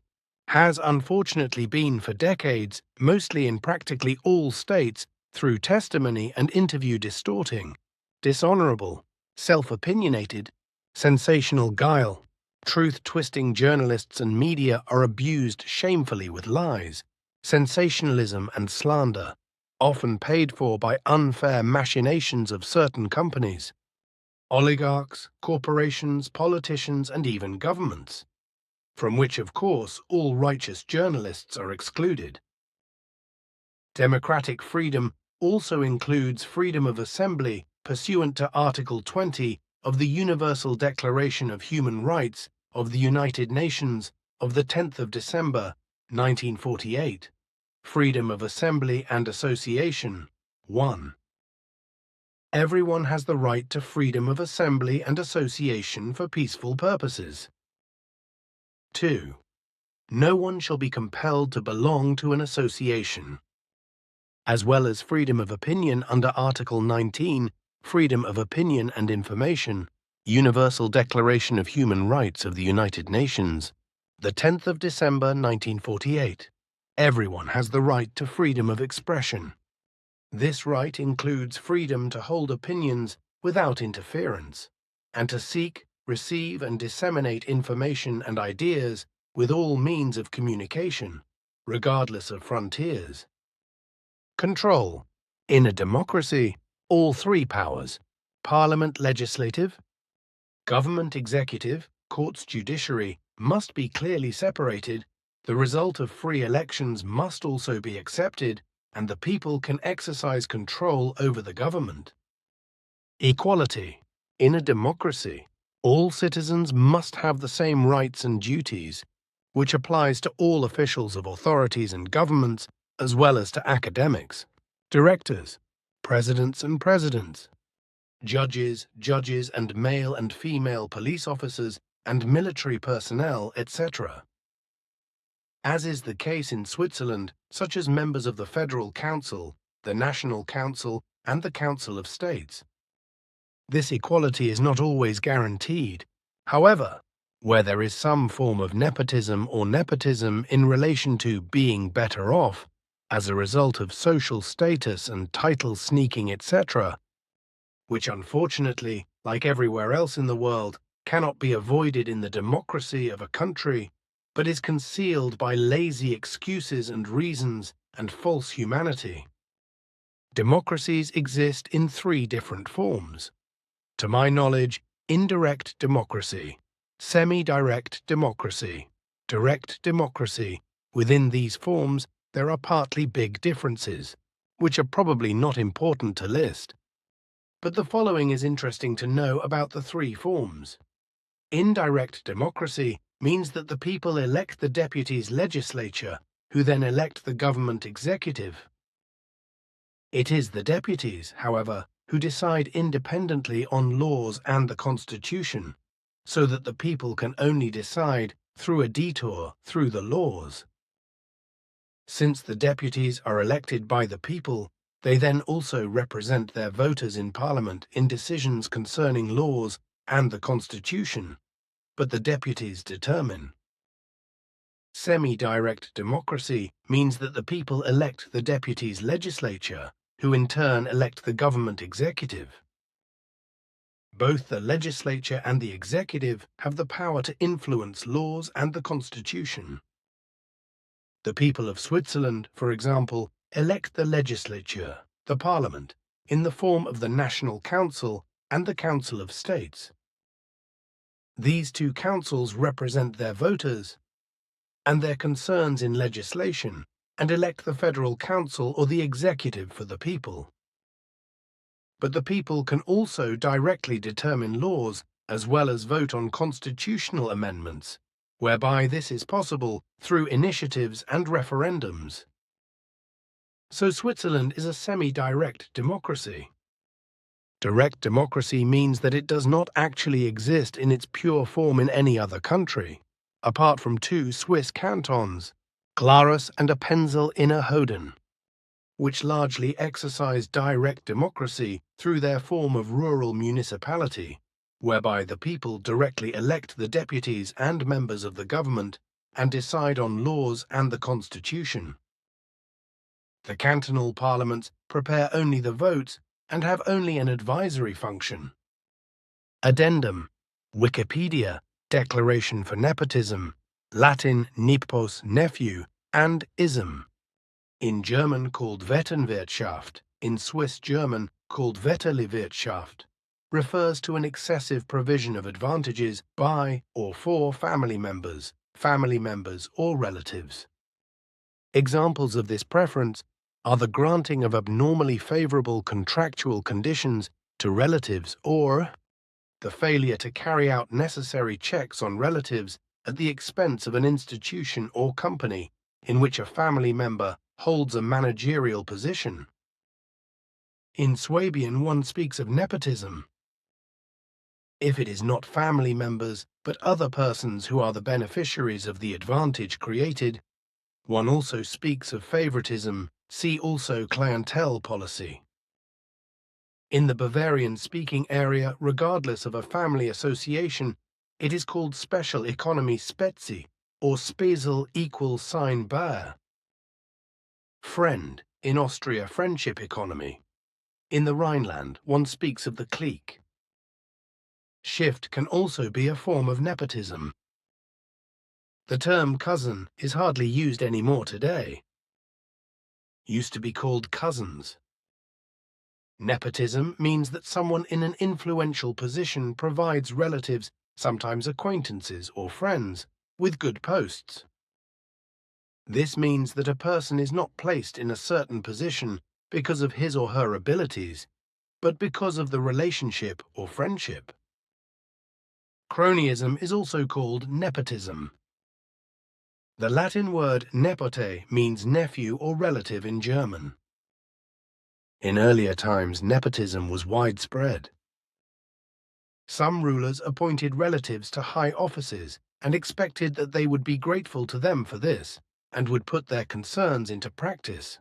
Speaker 5: has unfortunately been for decades, mostly in practically all states, through testimony and interview distorting, dishonorable, self-opinionated, sensational guile, truth-twisting journalists and media are abused shamefully with lies, sensationalism and slander, often paid for by unfair machinations of certain companies, oligarchs, corporations, politicians, and even governments, from which, of course, all righteous journalists are excluded. Democratic freedom also includes freedom of assembly pursuant to Article 20 of the Universal Declaration of Human Rights of the United Nations of the 10th of December, 1948. Freedom of assembly and association. 1. Everyone has the right to freedom of assembly and association for peaceful purposes. 2. No one shall be compelled to belong to an association. As well as freedom of opinion under Article 19, Freedom of Opinion and Information, Universal Declaration of Human Rights of the United Nations, the 10th of December 1948. Everyone has the right to freedom of expression. This right includes freedom to hold opinions without interference, and to seek, receive, and disseminate information and ideas with all means of communication, regardless of frontiers. Control. In a democracy, all three powers, Parliament legislative, government executive, courts judiciary, must be clearly separated, the result of free elections must also be accepted, and the people can exercise control over the government. Equality. In a democracy, all citizens must have the same rights and duties, which applies to all officials of authorities and governments, as well as to academics, directors, presidents and presidents, judges and male and female police officers and military personnel, etc. As is the case in Switzerland, such as members of the Federal Council, the National Council, and the Council of States. This equality is not always guaranteed. However, where there is some form of nepotism or nepotism in relation to being better off, as a result of social status and title sneaking, etc., which unfortunately, like everywhere else in the world, cannot be avoided in the democracy of a country, but is concealed by lazy excuses and reasons and false humanity. Democracies exist in three different forms. To my knowledge, indirect democracy, semi-direct democracy, direct democracy. Within these forms, there are partly big differences, which are probably not important to list. But the following is interesting to know about the three forms. Indirect democracy means that the people elect the deputies' legislature, who then elect the government executive. It is the deputies, however, who decide independently on laws and the Constitution, so that the people can only decide through a detour through the laws. Since the deputies are elected by the people, they then also represent their voters in Parliament in decisions concerning laws and the Constitution, but the deputies determine. Semi-direct democracy means that the people elect the deputies' legislature, who in turn elect the government executive. Both the legislature and the executive have the power to influence laws and the Constitution. The people of Switzerland, for example, elect the legislature, the Parliament, in the form of the National Council and the Council of States. These two councils represent their voters and their concerns in legislation, and elect the Federal Council or the executive for the people. But the people can also directly determine laws as well as vote on constitutional amendments, whereby this is possible through initiatives and referendums. So Switzerland is a semi-direct democracy. Direct democracy means that it does not actually exist in its pure form in any other country, apart from two Swiss cantons, Glarus and Appenzell-Innerrhoden, which largely exercise direct democracy through their form of rural municipality, whereby the people directly elect the deputies and members of the government and decide on laws and the constitution. The cantonal parliaments prepare only the votes and have only an advisory function. Addendum, Wikipedia, Declaration for Nepotism, Latin nepos, nephew, and ism. In German called Vetternwirtschaft, in Swiss German called Vetterliwirtschaft, refers to an excessive provision of advantages by or for family members or relatives. Examples of this preference are the granting of abnormally favorable contractual conditions to relatives or the failure to carry out necessary checks on relatives at the expense of an institution or company in which a family member holds a managerial position. In Swabian, one speaks of nepotism if it is not family members but other persons who are the beneficiaries of the advantage created. One also speaks of favoritism, see also clientele policy. In the Bavarian-speaking area, regardless of a family association, it is called special economy spezi or Spezial equal sign Bayer. Friend, in Austria, friendship economy. In the Rhineland, one speaks of the clique. Shift can also be a form of nepotism. The term cousin is hardly used anymore today. Used to be called cousins. Nepotism means that someone in an influential position provides relatives, sometimes acquaintances or friends, with good posts. This means that a person is not placed in a certain position because of his or her abilities, but because of the relationship or friendship. Cronyism is also called nepotism. The Latin word nepote means nephew or relative in German. In earlier times, nepotism was widespread. Some rulers appointed relatives to high offices and expected that they would be grateful to them for this and would put their concerns into practice.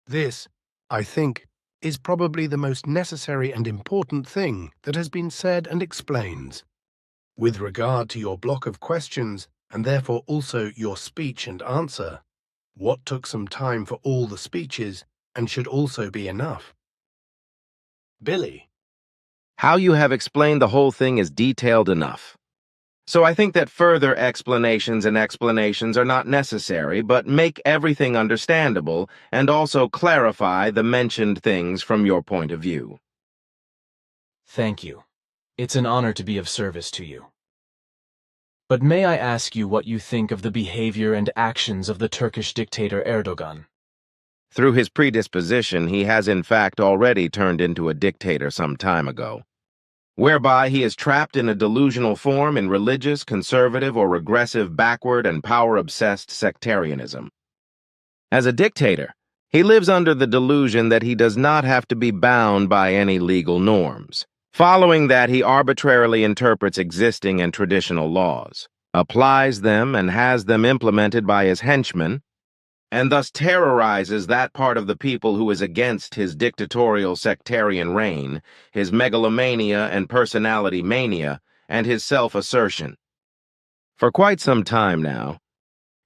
Speaker 5: This, I think, is probably the most necessary and important thing that has been said and explains. With regard to your block of questions, and therefore also your speech and answer, what took some time for all the speeches and should also be enough? Billy.
Speaker 3: How you have explained the whole thing is detailed enough. So I think that further explanations are not necessary, but make everything understandable and also clarify the mentioned things from your point of view.
Speaker 2: Thank you. It's an honor to be of service to you. But may I ask you what you think of the behavior and actions of the Turkish dictator Erdogan?
Speaker 3: Through his predisposition, he has in fact already turned into a dictator some time ago, whereby he is trapped in a delusional form in religious, conservative, or regressive, backward, and power-obsessed sectarianism. As a dictator, he lives under the delusion that he does not have to be bound by any legal norms. Following that, he arbitrarily interprets existing and traditional laws, applies them and has them implemented by his henchmen, and thus terrorizes that part of the people who is against his dictatorial sectarian reign, his megalomania and personality mania, and his self-assertion. For quite some time now,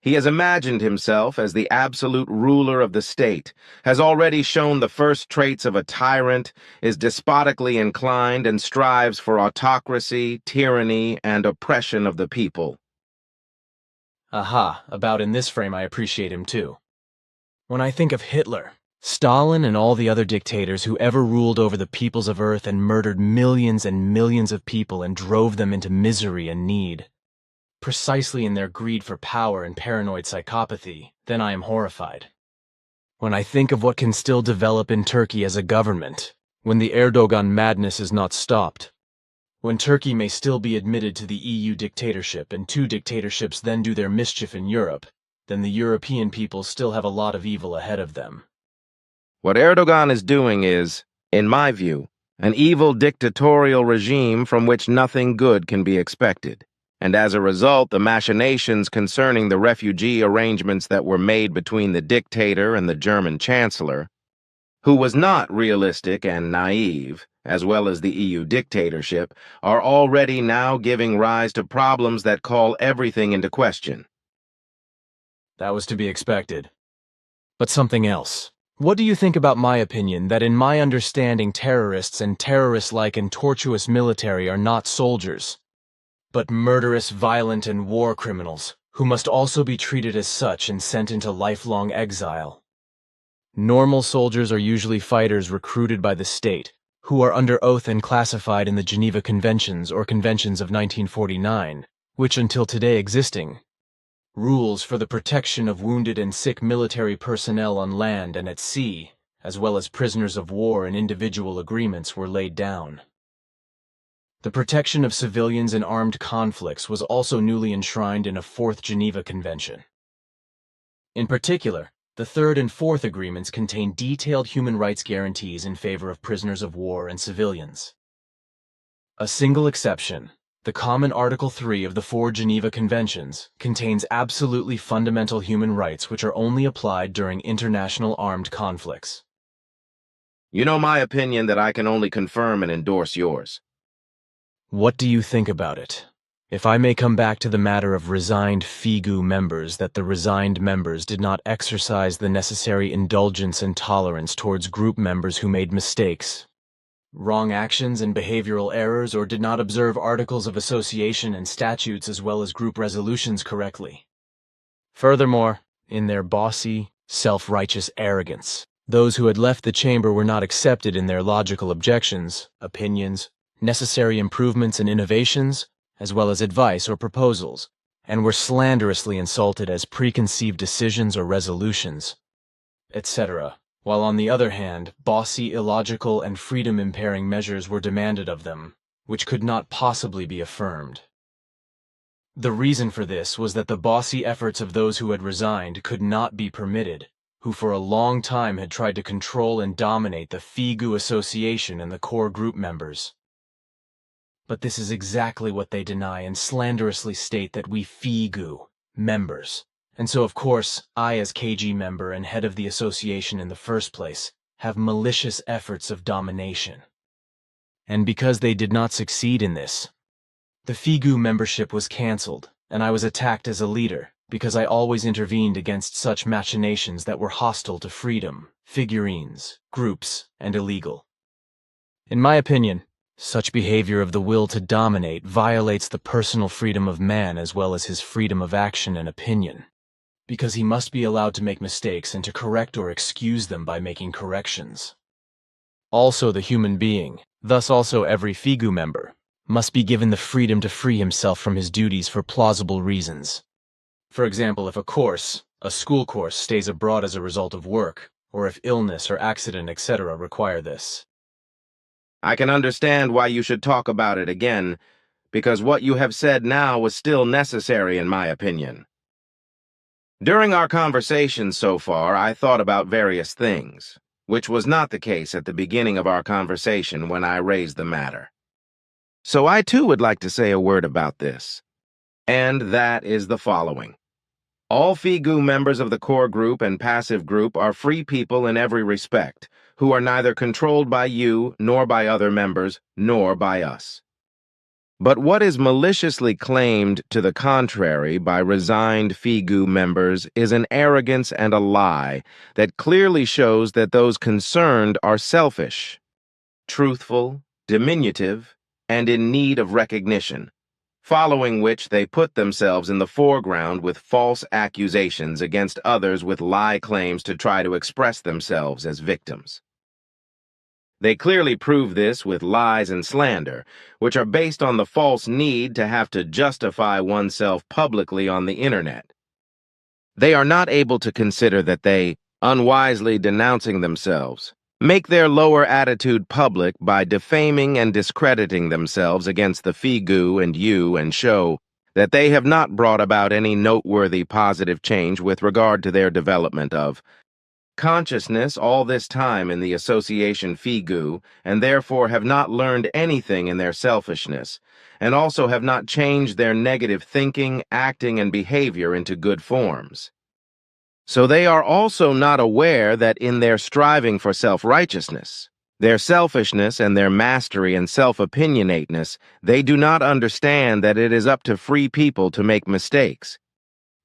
Speaker 3: he has imagined himself as the absolute ruler of the state, has already shown the first traits of a tyrant, is despotically inclined, and strives for autocracy, tyranny, and oppression of the people.
Speaker 2: Aha, about in this frame I appreciate him too. When I think of Hitler, Stalin, and all the other dictators who ever ruled over the peoples of Earth and murdered millions and millions of people and drove them into misery and need, precisely in their greed for power and paranoid psychopathy, then I am horrified. When I think of what can still develop in Turkey as a government, when the Erdogan madness is not stopped, when Turkey may still be admitted to the EU dictatorship and two dictatorships then do their mischief in Europe, then the European people still have a lot of evil ahead of them.
Speaker 3: What Erdogan is doing is, in my view, an evil dictatorial regime from which nothing good can be expected. And as a result, the machinations concerning the refugee arrangements that were made between the dictator and the German chancellor, who was not realistic and naive, as well as the EU dictatorship, are already now giving rise to problems that call everything into question.
Speaker 2: That was to be expected. But something else. What do you think about my opinion that in my understanding terrorists and terrorist-like and tortuous military are not soldiers, but murderous, violent, and war criminals, who must also be treated as such and sent into lifelong exile? Normal soldiers are usually fighters recruited by the state, who are under oath and classified in the Geneva Conventions or Conventions of 1949, which until today existing. Rules for the protection of wounded and sick military personnel on land and at sea, as well as prisoners of war and individual agreements were laid down. The protection of civilians in armed conflicts was also newly enshrined in a Fourth Geneva Convention. In particular, the Third and Fourth Agreements contain detailed human rights guarantees in favor of prisoners of war and civilians. A single exception, the common Article 3 of the four Geneva Conventions, contains absolutely fundamental human rights which are only applied during international armed conflicts.
Speaker 3: You know my opinion that I can only confirm and endorse yours.
Speaker 2: What do you think about it? If I may come back to the matter of resigned FIGU members, that the resigned members did not exercise the necessary indulgence and tolerance towards group members who made mistakes, wrong actions and behavioral errors, or did not observe articles of association and statutes as well as group resolutions correctly. Furthermore, in their bossy, self-righteous arrogance, those who had left the chamber were not accepted in their logical objections, opinions, necessary improvements and innovations, as well as advice or proposals, and were slanderously insulted as preconceived decisions or resolutions, etc., while on the other hand, bossy, illogical, and freedom-impairing measures were demanded of them, which could not possibly be affirmed. The reason for this was that the bossy efforts of those who had resigned could not be permitted, who for a long time had tried to control and dominate the FIGU association and the core group members. But this is exactly what they deny and slanderously state, that we FIGU members. And so, of course, I, as KG member and head of the association in the first place, have malicious efforts of domination. And because they did not succeed in this, the FIGU membership was cancelled, and I was attacked as a leader, because I always intervened against such machinations that were hostile to freedom, figurines, groups, and illegal. In my opinion, such behavior of the will to dominate violates the personal freedom of man as well as his freedom of action and opinion, because he must be allowed to make mistakes and to correct or excuse them by making corrections. Also, the human being, thus also every FIGU member, must be given the freedom to free himself from his duties for plausible reasons. For example, if a school course stays abroad as a result of work, or if illness or accident, etc. require this.
Speaker 3: I can understand why you should talk about it again, because what you have said now was still necessary in my opinion. During our conversation so far, I thought about various things, which was not the case at the beginning of our conversation when I raised the matter. So I too would like to say a word about this, and that is the following. All FIGU members of the core group and passive group are free people in every respect, who are neither controlled by you, nor by other members, nor by us. But what is maliciously claimed to the contrary by resigned FIGU members is an arrogance and a lie that clearly shows that those concerned are selfish, truthful, diminutive, and in need of recognition, following which they put themselves in the foreground with false accusations against others with lie claims to try to express themselves as victims. They clearly prove this with lies and slander, which are based on the false need to have to justify oneself publicly on the internet. They are not able to consider that they, unwisely denouncing themselves, make their lower attitude public by defaming and discrediting themselves against the FIGU and you, and show that they have not brought about any noteworthy positive change with regard to their development of consciousness all this time in the association FIGU, and therefore have not learned anything in their selfishness, and also have not changed their negative thinking, acting, and behavior into good forms. So they are also not aware that in their striving for self-righteousness, their selfishness and their mastery and self-opinionateness, they do not understand that it is up to free people to make mistakes,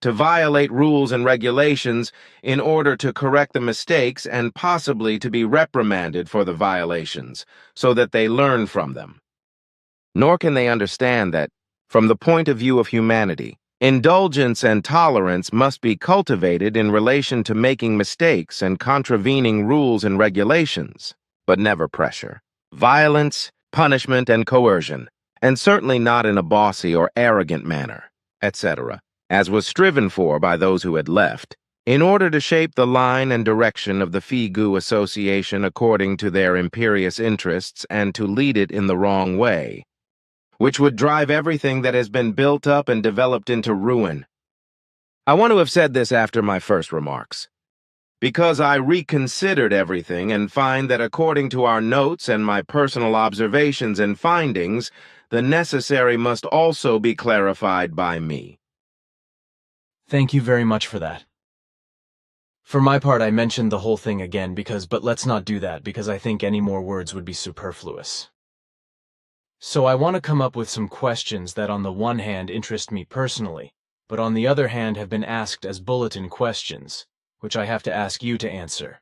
Speaker 3: to violate rules and regulations in order to correct the mistakes and possibly to be reprimanded for the violations, so that they learn from them. Nor can they understand that, from the point of view of humanity, indulgence and tolerance must be cultivated in relation to making mistakes and contravening rules and regulations, but never pressure, violence, punishment, and coercion, and certainly not in a bossy or arrogant manner, etc., as was striven for by those who had left, in order to shape the line and direction of the Figu Association according to their imperious interests and to lead it in the wrong way, which would drive everything that has been built up and developed into ruin. I want to have said this after my first remarks, because I reconsidered everything and find that according to our notes and my personal observations and findings, the necessary must also be clarified by me.
Speaker 2: Thank you very much for that. For my part, I mentioned the whole thing again but let's not do that because I think any more words would be superfluous. So I want to come up with some questions that on the one hand interest me personally, but on the other hand have been asked as bulletin questions, which I have to ask you to answer.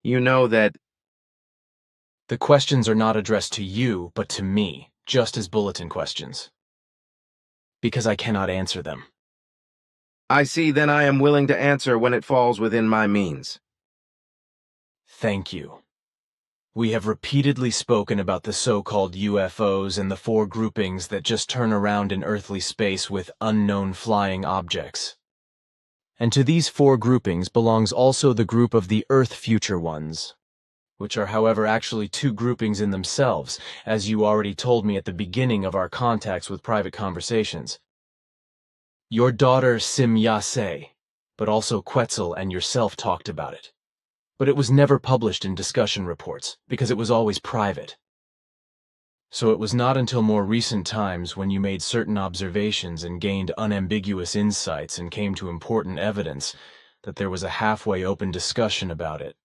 Speaker 3: You know that
Speaker 2: the questions are not addressed to you, but to me, just as bulletin questions. Because I cannot answer them.
Speaker 3: I see, then I am willing to answer when it falls within my means.
Speaker 2: Thank you. We have repeatedly spoken about the so-called UFOs and the four groupings that just turn around in earthly space with unknown flying objects. And to these four groupings belongs also the group of the Earth Future Ones, which are however actually two groupings in themselves, as you already told me at the beginning of our contacts with private conversations. Your daughter Simyase, but also Quetzal and yourself talked about it. But it was never published in discussion reports, because it was always private. So it was not until more recent times when you made certain observations and gained unambiguous insights and came to important evidence that there was a halfway open discussion about it.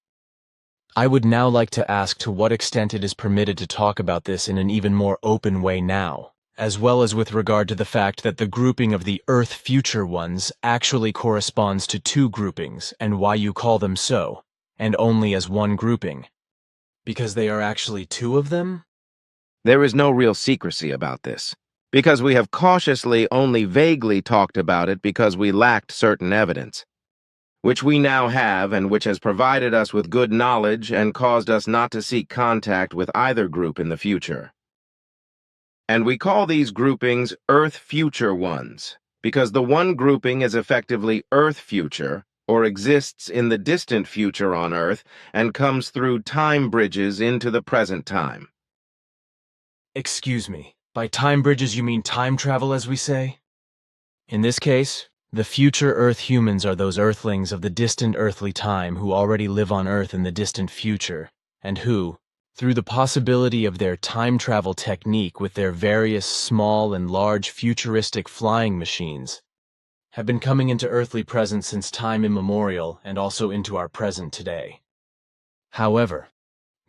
Speaker 2: I would now like to ask to what extent it is permitted to talk about this in an even more open way now, as well as with regard to the fact that the grouping of the Earth Future Ones actually corresponds to two groupings and why you call them so, and only as one grouping. Because they are actually two of them?
Speaker 3: There is no real secrecy about this, because we have cautiously only vaguely talked about it because we lacked certain evidence, which we now have and which has provided us with good knowledge and caused us not to seek contact with either group in the future. And we call these groupings Earth Future Ones, because the one grouping is effectively Earth Future, or exists in the distant future on Earth, and comes through time bridges into the present time.
Speaker 2: Excuse me, by time bridges you mean time travel, as we say? In this case, the future Earth humans are those Earthlings of the distant earthly time who already live on Earth in the distant future, and who, through the possibility of their time travel technique with their various small and large futuristic flying machines, have been coming into earthly presence since time immemorial and also into our present today. However,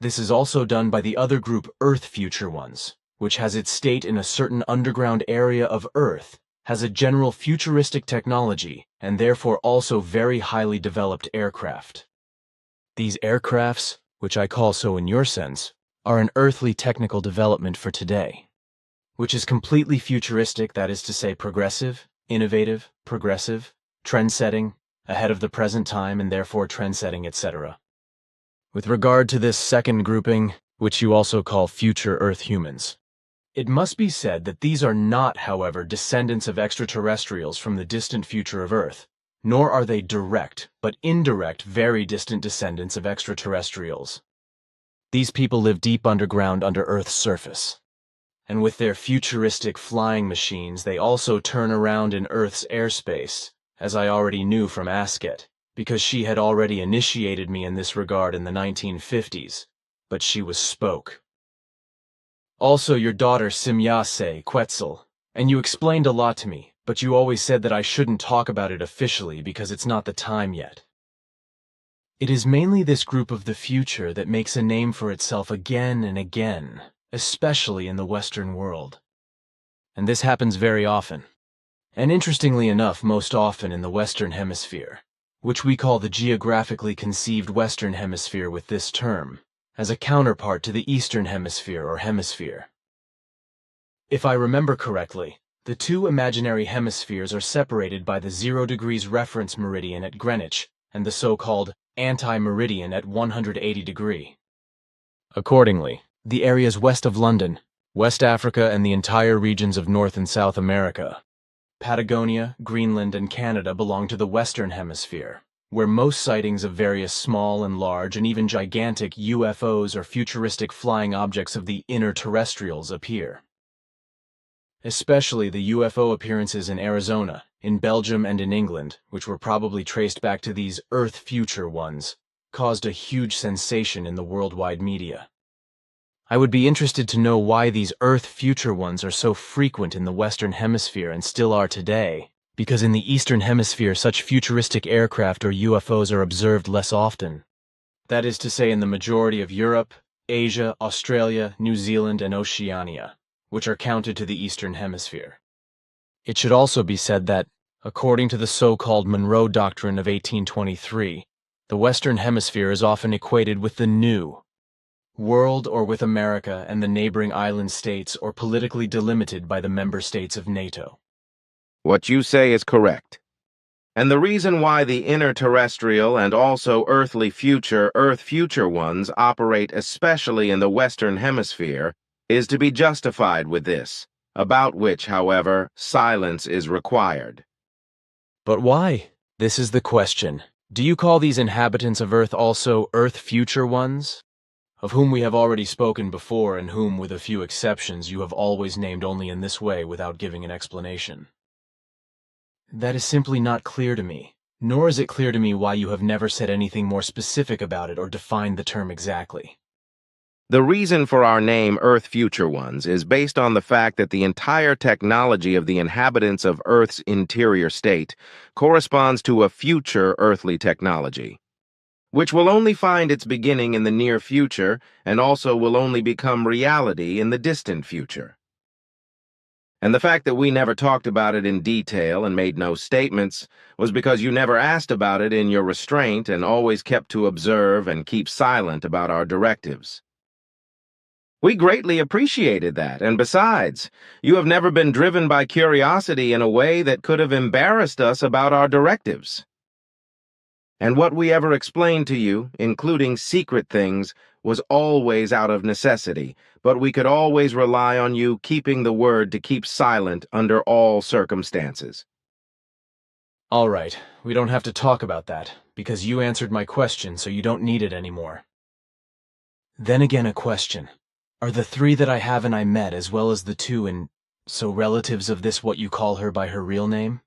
Speaker 2: this is also done by the other group Earth Future Ones, which has its state in a certain underground area of Earth, has a general futuristic technology, and therefore also very highly developed aircraft. These aircrafts, which I call so in your sense, are an earthly technical development for today, which is completely futuristic, that is to say progressive, innovative, progressive, trend-setting, ahead of the present time and therefore trend-setting, etc. With regard to this second grouping, which you also call future Earth humans, it must be said that these are not, however, descendants of extraterrestrials from the distant future of Earth, nor are they direct, but indirect, very distant descendants of extraterrestrials. These people live deep underground under Earth's surface, and with their futuristic flying machines they also turn around in Earth's airspace, as I already knew from Asket, because she had already initiated me in this regard in the 1950s, but she was spoke. Also your daughter Simyase, Quetzal, and you explained a lot to me, but you always said that I shouldn't talk about it officially because it's not the time yet. It is mainly this group of the future that makes a name for itself again and again, especially in the Western world. And this happens very often. and interestingly enough, most often in the Western Hemisphere, which we call the geographically conceived Western Hemisphere with this term, as a counterpart to the Eastern Hemisphere or hemisphere. If I remember correctly, the two imaginary hemispheres are separated by the 0 degrees reference meridian at Greenwich and the so-called anti-meridian at 180 degree. Accordingly, the areas west of London, West Africa, and the entire regions of North and South America, Patagonia, Greenland, and Canada belong to the Western Hemisphere, where most sightings of various small and large and even gigantic UFOs or futuristic flying objects of the inner terrestrials appear. Especially the UFO appearances in Arizona, in Belgium, and in England, which were probably traced back to these Earth future ones, caused a huge sensation in the worldwide media. I would be interested to know why these Earth future ones are so frequent in the Western Hemisphere and still are today, because in the Eastern Hemisphere such futuristic aircraft or UFOs are observed less often. That is to say, in the majority of Europe, Asia, Australia, New Zealand, and Oceania, which are counted to the Eastern Hemisphere. It should also be said that, according to the so-called Monroe Doctrine of 1823, the Western Hemisphere is often equated with the New World or with America and the neighboring island states or politically delimited by the member states of NATO.
Speaker 3: What you say is correct. And the reason why the interterrestrial and also earthly future Earth future ones operate especially in the Western Hemisphere is to be justified with this, about which, however, silence is required.
Speaker 2: But why? This is the question. Do you call these inhabitants of Earth also Earth future ones, of whom we have already spoken before and whom, with a few exceptions, you have always named only in this way without giving an explanation? That is simply not clear to me, nor is it clear to me why you have never said anything more specific about it or defined the term exactly.
Speaker 3: The reason for our name Earth Future Ones is based on the fact that the entire technology of the inhabitants of Earth's interior state corresponds to a future earthly technology, which will only find its beginning in the near future and also will only become reality in the distant future. And the fact that we never talked about it in detail and made no statements was because you never asked about it in your restraint and always kept to observe and keep silent about our directives. We greatly appreciated that, and besides, you have never been driven by curiosity in a way that could have embarrassed us about our directives. And what we ever explained to you, including secret things, was always out of necessity, but we could always rely on you keeping the word to keep silent under all circumstances.
Speaker 2: All right, we don't have to talk about that, because you answered my question, so you don't need it anymore. Then again, a question. Are the three that I have and I met, as well as the two and so relatives of this what you call her by her real name?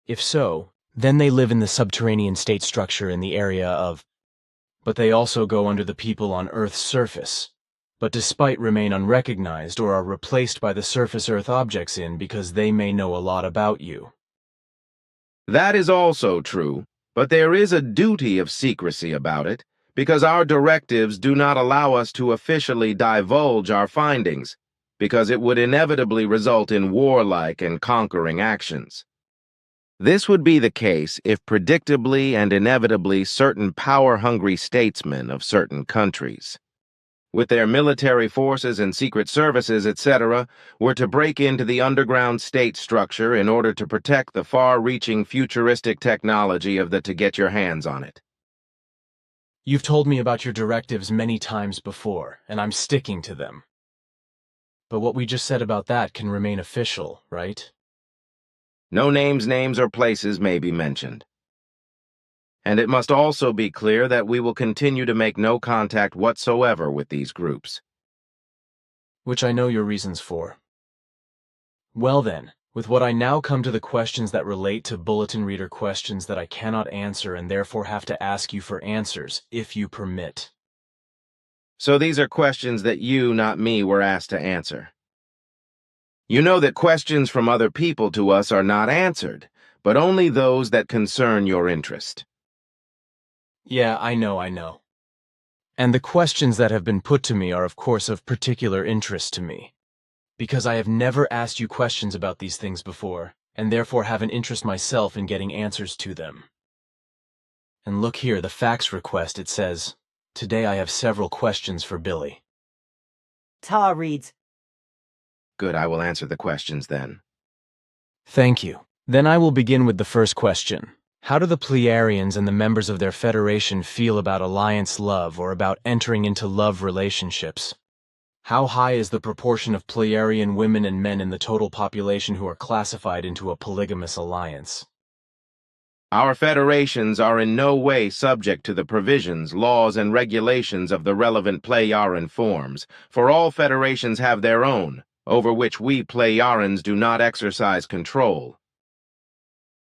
Speaker 2: If so, then they live in the subterranean state structure in the area of, but they also go under the people on Earth's surface, but despite remain unrecognized or are replaced by the surface Earth objects in because they may know a lot about you.
Speaker 3: That is also true, but there is a duty of secrecy about it, because our directives do not allow us to officially divulge our findings, because it would inevitably result in warlike and conquering actions. This would be the case if predictably and inevitably certain power-hungry statesmen of certain countries, with their military forces and secret services, etc., were to break into the underground state structure in order to protect the far-reaching futuristic technology of the to get your hands on it.
Speaker 2: You've told me about your directives many times before, and I'm sticking to them. But what we just said about that can remain official, right?
Speaker 3: No names, or places may be mentioned. And it must also be clear that we will continue to make no contact whatsoever with these groups.
Speaker 2: Which I know your reasons for. Well then, with what I now come to the questions that relate to bulletin reader questions that I cannot answer and therefore have to ask you for answers, if you permit.
Speaker 3: So these are questions that you, not me, were asked to answer. You know that questions from other people to us are not answered, but only those that concern your interest.
Speaker 2: Yeah, I know. And the questions that have been put to me are of course of particular interest to me, because I have never asked you questions about these things before, and therefore have an interest myself in getting answers to them. And look here, the fax request, it says, "Today I have several questions for Billy."
Speaker 1: Ta reads,
Speaker 3: Good, I will answer the questions then.
Speaker 2: Thank you. Then I will begin with the first question. How do the Pleiadians and the members of their federation feel about alliance love or about entering into love relationships? How high is the proportion of Pleiadian women and men in the total population who are classified into a polygamous alliance?
Speaker 3: Our federations are in no way subject to the provisions, laws, and regulations of the relevant Pleiadian forms, for all federations have their own, over which we Pleiadians do not exercise control.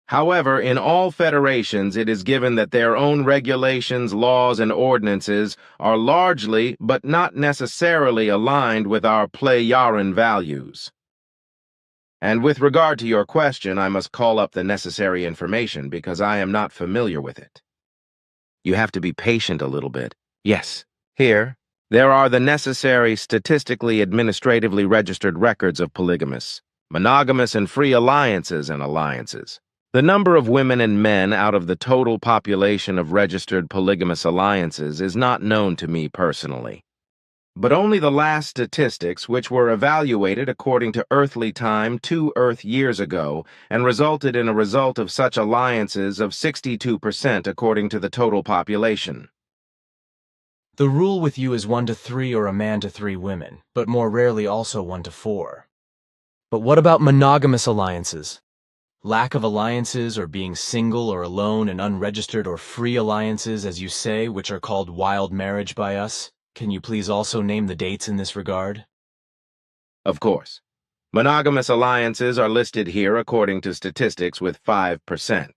Speaker 3: However, in all federations it is given that their own regulations, laws, and ordinances are largely, but not necessarily, aligned with our Pleiadian values. And with regard to your question, I must call up the necessary information because I am not familiar with it. You have to be patient a little bit. Yes, here, there are the necessary statistically administratively registered records of polygamous, monogamous, and free alliances and alliances. The number of women and men out of the total population of registered polygamous alliances is not known to me personally. But only the last statistics, which were evaluated according to earthly time 2 Earth years ago, and resulted in a result of such alliances of 62% according to the total population.
Speaker 2: The rule with you is 1 to 3 or a man to 3 women, but more rarely also 1 to 4. But what about monogamous alliances? Lack of alliances or being single or alone and unregistered or free alliances, as you say, which are called wild marriage by us? Can you please also name the dates in this regard?
Speaker 3: Of course. Monogamous alliances are listed here according to statistics with 5%.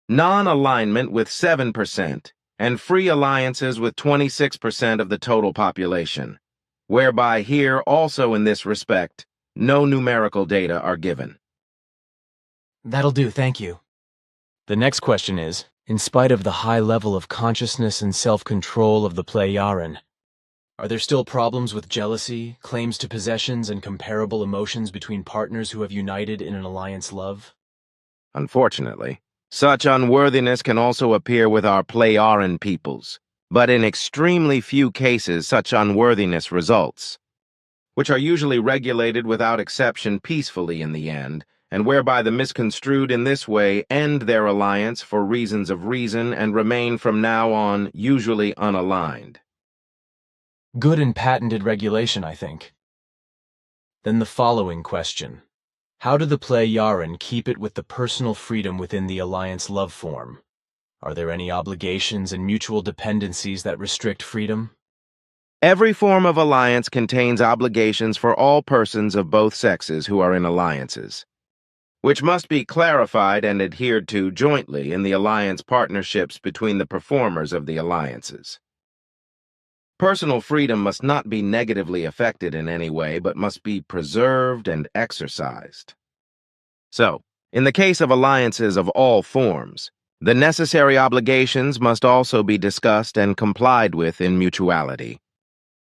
Speaker 3: Non-alignment with 7%, and free alliances with 26% of the total population, whereby here also in this respect, no numerical data are given.
Speaker 2: That'll do, thank you. The next question is, in spite of the high level of consciousness and self-control of the Pleiadian, are there still problems with jealousy, claims to possessions, and comparable emotions between partners who have united in an alliance love?
Speaker 3: Unfortunately, such unworthiness can also appear with our Pleiadian peoples, but in extremely few cases such unworthiness results, which are usually regulated without exception peacefully in the end, and whereby the misconstrued in this way end their alliance for reasons of reason and remain from now on usually unaligned.
Speaker 2: Good and patented regulation, I think. Then the following question. How do the Pleiadian keep it with the personal freedom within the alliance love form? Are there any obligations and mutual dependencies that restrict freedom?
Speaker 3: Every form of alliance contains obligations for all persons of both sexes who are in alliances, which must be clarified and adhered to jointly in the alliance partnerships between the performers of the alliances. Personal freedom must not be negatively affected in any way, but must be preserved and exercised. So, in the case of alliances of all forms, the necessary obligations must also be discussed and complied with in mutuality,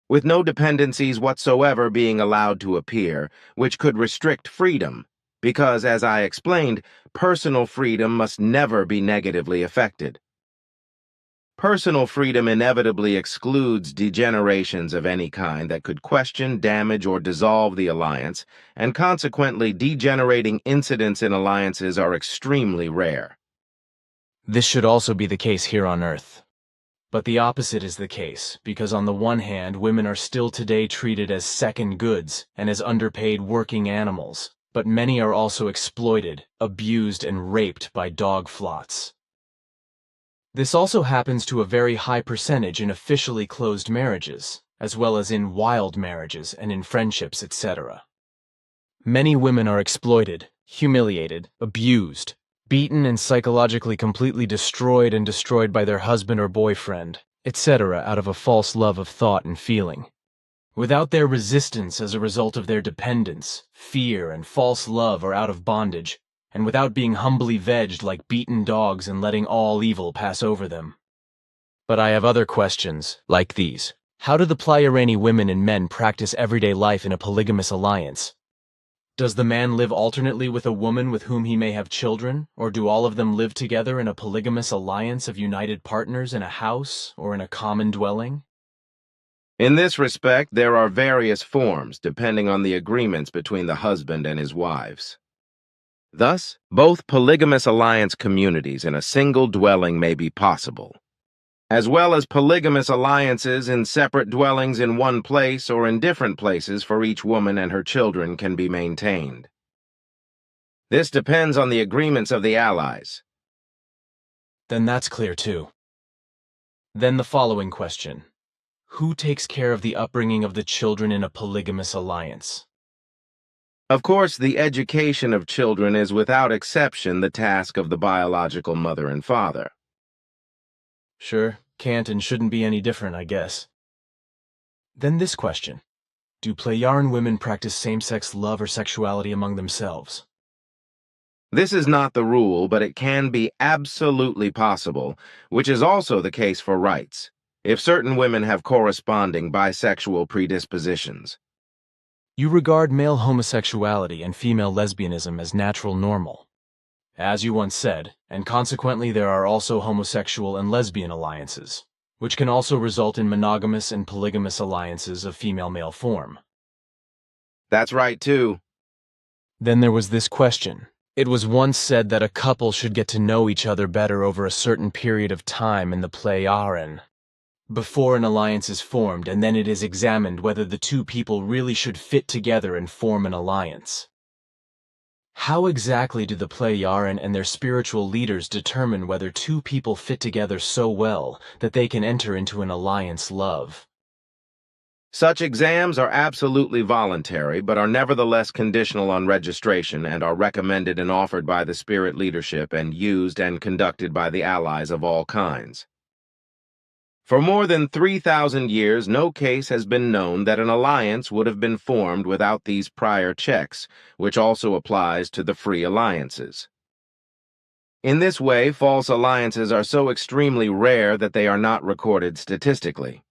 Speaker 3: with no dependencies whatsoever being allowed to appear, which could restrict freedom, because, as I explained, personal freedom must never be negatively affected. Personal freedom inevitably excludes degenerations of any kind that could question, damage, or dissolve the alliance, and consequently degenerating incidents in alliances are extremely rare.
Speaker 2: This should also be the case here on Earth. But the opposite is the case, because on the one hand, women are still today treated as second goods and as underpaid working animals, but many are also exploited, abused, and raped by dog flots. This also happens to a very high percentage in officially closed marriages, as well as in wild marriages and in friendships, etc. Many women are exploited, humiliated, abused, beaten and psychologically completely destroyed by their husband or boyfriend, etc. out of a false love of thought and feeling. Without their resistance as a result of their dependence, fear, and false love or out of bondage, and without being humbly vegged like beaten dogs and letting all evil pass over them. But I have other questions, like these. How do the Pleiadian women and men practice everyday life in a polygamous alliance? Does the man live alternately with a woman with whom he may have children, or do all of them live together in a polygamous alliance of united partners in a house or in a common dwelling?
Speaker 3: In this respect, there are various forms depending on the agreements between the husband and his wives. Thus, both polygamous alliance communities in a single dwelling may be possible, as well as polygamous alliances in separate dwellings in one place or in different places for each woman and her children can be maintained. This depends on the agreements of the allies.
Speaker 2: Then that's clear too. Then the following question. Who takes care of the upbringing of the children in a polygamous alliance?
Speaker 3: Of course, the education of children is without exception the task of the biological mother and father.
Speaker 2: Sure, can't and shouldn't be any different, I guess. Then this question. Do Plejaren women practice same-sex love or sexuality among themselves?
Speaker 3: This is not the rule, but it can be absolutely possible, which is also the case for rights, if certain women have corresponding bisexual predispositions.
Speaker 2: You regard male homosexuality and female lesbianism as natural normal, as you once said, and consequently there are also homosexual and lesbian alliances, which can also result in monogamous and polygamous alliances of female-male form.
Speaker 3: That's right, too.
Speaker 2: Then there was this question. It was once said that a couple should get to know each other better over a certain period of time in the Plejaren, before an alliance is formed, and then it is examined whether the two people really should fit together and form an alliance. How exactly do the Plejaren and their spiritual leaders determine whether two people fit together so well that they can enter into an alliance love?
Speaker 3: Such exams are absolutely voluntary, but are nevertheless conditional on registration and are recommended and offered by the spirit leadership and used and conducted by the allies of all kinds. For more than 3,000 years, no case has been known that an alliance would have been formed without these prior checks, which also applies to the free alliances. In this way, false alliances are so extremely rare that they are not recorded statistically.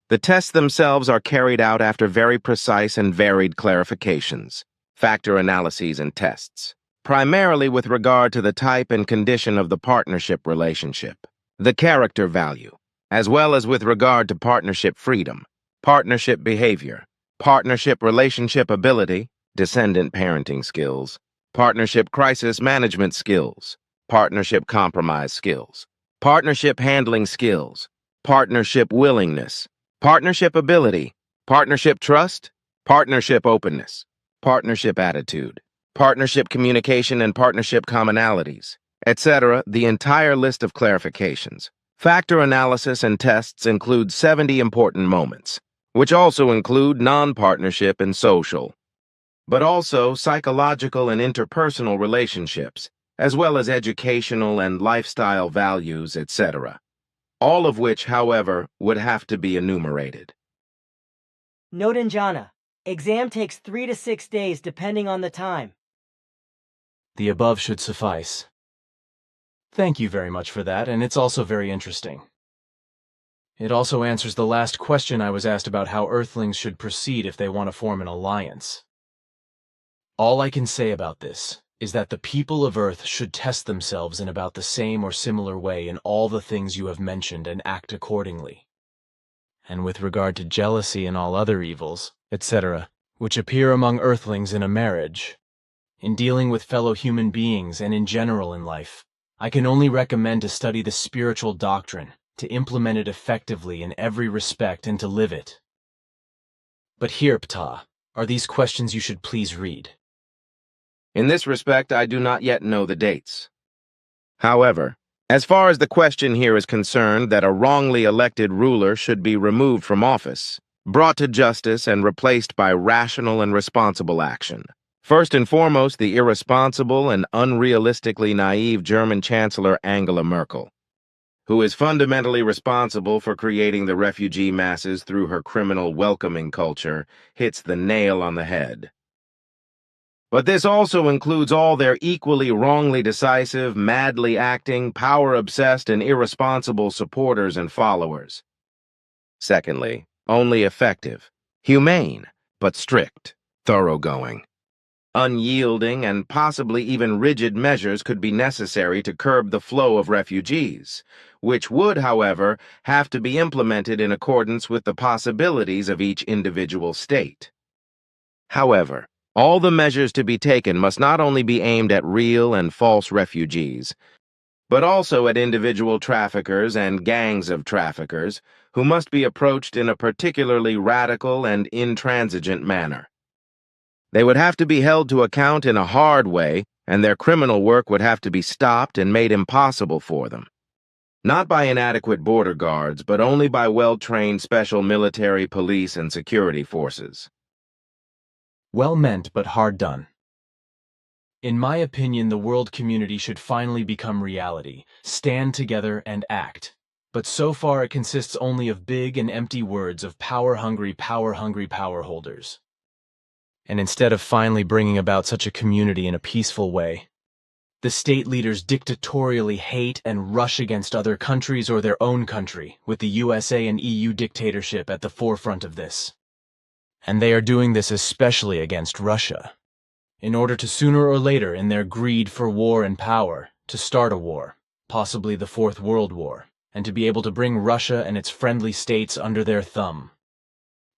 Speaker 3: The tests themselves are carried out after very precise and varied clarifications, factor analyses and tests, primarily with regard to the type and condition of the partnership relationship, the character value, as well as with regard to partnership freedom, partnership behavior, partnership relationship ability, descendant parenting skills, partnership crisis management skills, partnership compromise skills, partnership handling skills, partnership willingness, partnership ability, partnership trust, partnership openness, partnership attitude, partnership communication and partnership commonalities, etc. The entire list of clarifications. Factor analysis and tests include 70 important moments, which also include non-partnership and social, but also psychological and interpersonal relationships, as well as educational and lifestyle values, etc. All of which, however, would have to be enumerated.
Speaker 1: Note in Jhana. Exam takes 3 to 6 days depending on the time.
Speaker 2: The above should suffice. Thank you very much for that, and it's also very interesting. It also answers the last question I was asked about how Earthlings should proceed if they want to form an alliance. All I can say about this is that the people of Earth should test themselves in about the same or similar way in all the things you have mentioned and act accordingly. And with regard to jealousy and all other evils, etc., which appear among Earthlings in a marriage, in dealing with fellow human beings and in general in life, I can only recommend to study the spiritual doctrine, to implement it effectively in every respect and to live it. But here, Ptah, are these questions you should please read.
Speaker 3: In this respect, I do not yet know the dates. However, as far as the question here is concerned that a wrongly elected ruler should be removed from office, brought to justice and replaced by rational and responsible action. First and foremost, the irresponsible and unrealistically naive German Chancellor Angela Merkel, who is fundamentally responsible for creating the refugee masses through her criminal welcoming culture, hits the nail on the head. But this also includes all their equally wrongly decisive, madly acting, power-obsessed, and irresponsible supporters and followers. Secondly, only effective, humane, but strict, thoroughgoing. Unyielding and possibly even rigid measures could be necessary to curb the flow of refugees, which would, however, have to be implemented in accordance with the possibilities of each individual state. However, all the measures to be taken must not only be aimed at real and false refugees, but also at individual traffickers and gangs of traffickers who must be approached in a particularly radical and intransigent manner. They would have to be held to account in a hard way, and their criminal work would have to be stopped and made impossible for them. Not by inadequate border guards, but only by well-trained special military, police, and security forces.
Speaker 2: Well meant, but hard done. In my opinion, the world community should finally become reality, stand together and act. But so far it consists only of big and empty words of power-hungry power holders. And instead of finally bringing about such a community in a peaceful way, the state leaders dictatorially hate and rush against other countries or their own country, with the USA and EU dictatorship at the forefront of this. And they are doing this especially against Russia, in order to sooner or later, in their greed for war and power, to start a war, possibly the Fourth World War, and to be able to bring Russia and its friendly states under their thumb.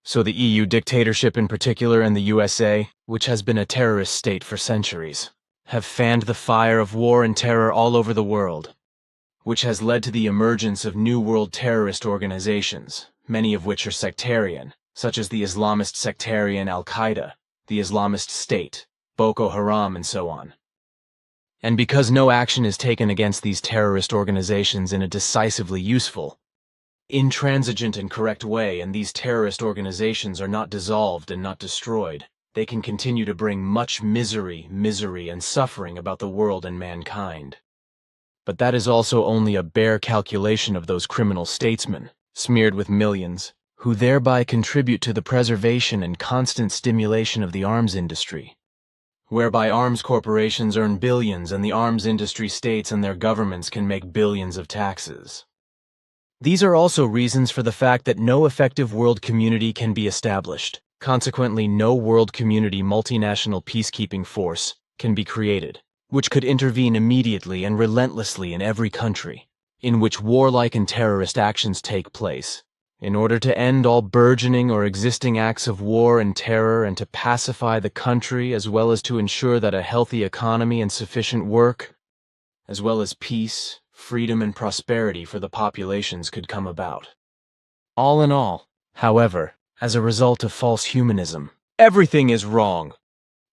Speaker 2: So the EU dictatorship in particular and the USA, which has been a terrorist state for centuries, have fanned the fire of war and terror all over the world, which has led to the emergence of new world terrorist organizations, many of which are sectarian, such as the Islamist sectarian Al-Qaeda, the Islamist State, Boko Haram, and so on. And because no action is taken against these terrorist organizations in a decisively useful, intransigent and correct way, and these terrorist organizations are not dissolved and not destroyed, they can continue to bring much misery and suffering about the world and mankind. But that is also only a bare calculation of those criminal statesmen, smeared with millions, who thereby contribute to the preservation and constant stimulation of the arms industry, whereby arms corporations earn billions and the arms industry states and their governments can make billions of taxes. These are also reasons for the fact that no effective world community can be established. Consequently, no world community multinational peacekeeping force can be created, which could intervene immediately and relentlessly in every country in which warlike and terrorist actions take place, in order to end all burgeoning or existing acts of war and terror and to pacify the country, as well as to ensure that a healthy economy and sufficient work, as well as peace, freedom, and prosperity for the populations could come about. All in all, however, as a result of false humanism, everything is wrong,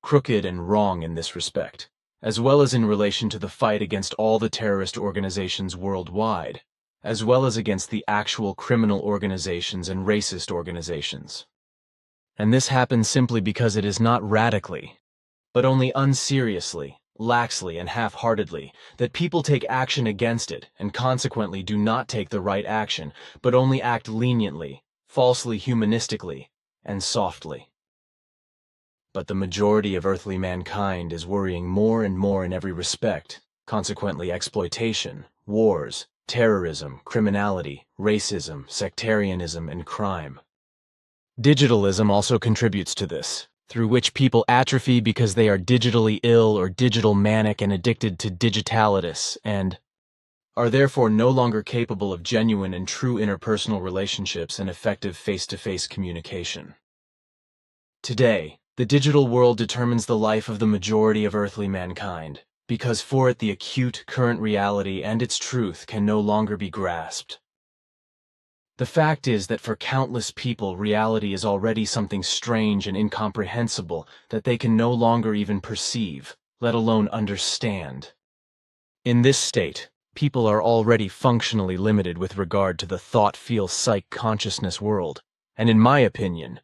Speaker 2: crooked and wrong in this respect, as well as in relation to the fight against all the terrorist organizations worldwide, as well as against the actual criminal organizations and racist organizations. And this happens simply because it is not radically, but only unseriously, laxly, and half-heartedly, that people take action against it and consequently do not take the right action, but only act leniently, falsely humanistically, and softly. But the majority of earthly mankind is worrying more and more in every respect, consequently exploitation, wars, terrorism, criminality, racism, sectarianism, and crime. Digitalism also contributes to this, through which people atrophy because they are digitally ill or digital manic and addicted to digitalitis, and are therefore no longer capable of genuine and true interpersonal relationships and effective face-to-face communication. Today, the digital world determines the life of the majority of earthly mankind, because for it the acute current reality and its truth can no longer be grasped. The fact is that for countless people, reality is already something strange and incomprehensible that they can no longer even perceive, let alone understand. In this state, people are already functionally limited with regard to the thought-feel-psych-consciousness world, and in my opinion,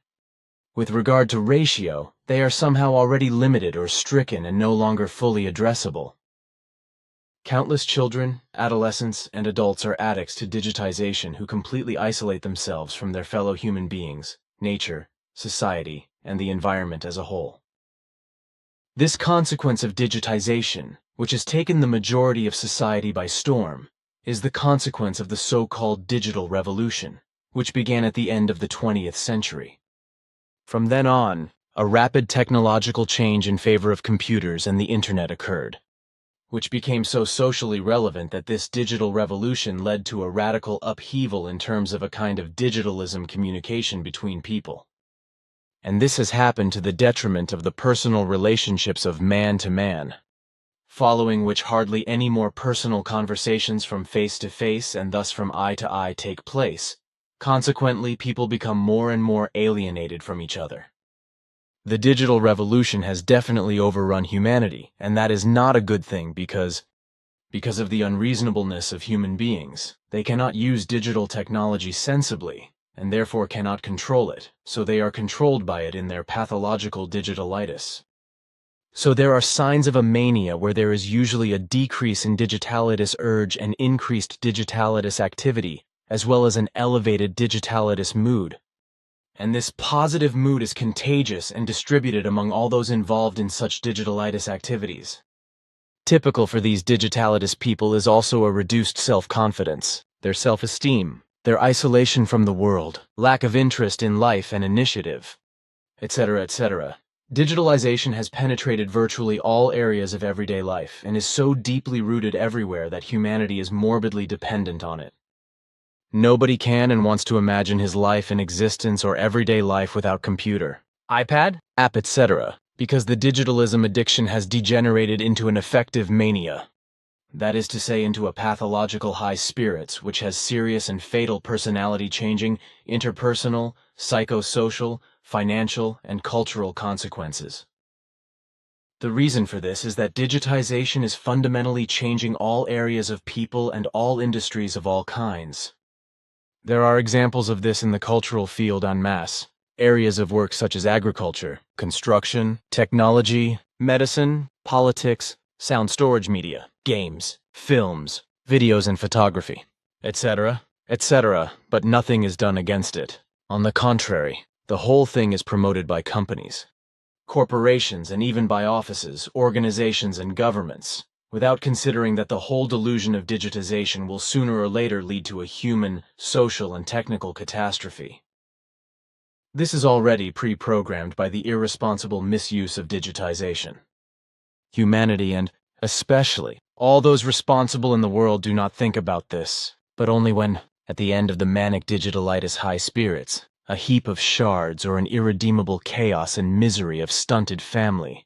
Speaker 2: with regard to ratio, they are somehow already limited or stricken and no longer fully addressable. Countless children, adolescents, and adults are addicts to digitization who completely isolate themselves from their fellow human beings, nature, society, and the environment as a whole. This consequence of digitization, which has taken the majority of society by storm, is the consequence of the so-called digital revolution, which began at the end of the 20th century. From then on, a rapid technological change in favor of computers and the internet occurred, which became so socially relevant that this digital revolution led to a radical upheaval in terms of a kind of digitalism communication between people. And this has happened to the detriment of the personal relationships of man to man, following which hardly any more personal conversations from face to face and thus from eye to eye take place. Consequently, people become more and more alienated from each other. The digital revolution has definitely overrun humanity, and that is not a good thing because of the unreasonableness of human beings. They cannot use digital technology sensibly, and therefore cannot control it, so they are controlled by it in their pathological digitalitis. So there are signs of a mania where there is usually a decrease in digitalitis urge and increased digitalitis activity, as well as an elevated digitalitis mood. And this positive mood is contagious and distributed among all those involved in such digitalitis activities. Typical for these digitalitis people is also a reduced self-confidence, their self-esteem, their isolation from the world, lack of interest in life and initiative, etc., etc. Digitalization has penetrated virtually all areas of everyday life and is so deeply rooted everywhere that humanity is morbidly dependent on it. Nobody can and wants to imagine his life in existence or everyday life without computer, iPad, app, etc., because the digitalism addiction has degenerated into an affective mania. That is to say, into a pathological high spirits, which has serious and fatal personality changing, interpersonal, psychosocial, financial, and cultural consequences. The reason for this is that digitization is fundamentally changing all areas of people and all industries of all kinds. There are examples of this in the cultural field en masse. Areas of work such as agriculture, construction, technology, medicine, politics, sound storage media, games, films, videos and photography, etc., etc., but nothing is done against it. On the contrary, the whole thing is promoted by companies, corporations, and even by offices, organizations, and governments, without considering that the whole delusion of digitization will sooner or later lead to a human, social, and technical catastrophe. This is already pre-programmed by the irresponsible misuse of digitization. Humanity, and especially all those responsible in the world, do not think about this, but only when, at the end of the manic digitalitis high spirits, a heap of shards or an irredeemable chaos and misery of stunted family,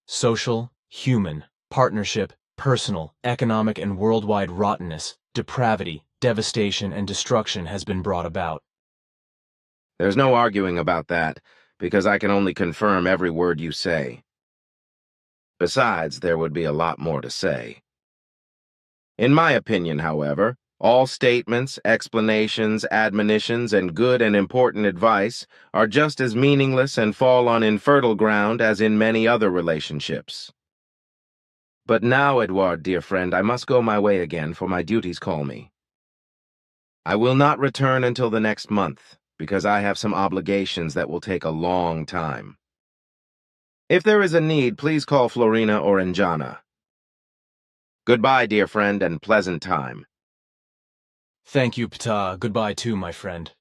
Speaker 2: social, human, partnership, personal, economic, and worldwide rottenness, depravity, devastation, and destruction has been brought about.
Speaker 3: There's no arguing about that, because I can only confirm every word you say. Besides, there would be a lot more to say. In my opinion, however, all statements, explanations, admonitions, and good and important advice are just as meaningless and fall on infertile ground as in many other relationships. But now, Edouard, dear friend, I must go my way again, for my duties call me. I will not return until the next month, because I have some obligations that will take a long time. If there is a need, please call Florina or Njana. Goodbye, dear friend, and pleasant time.
Speaker 2: Thank you, Ptah. Goodbye too, my friend.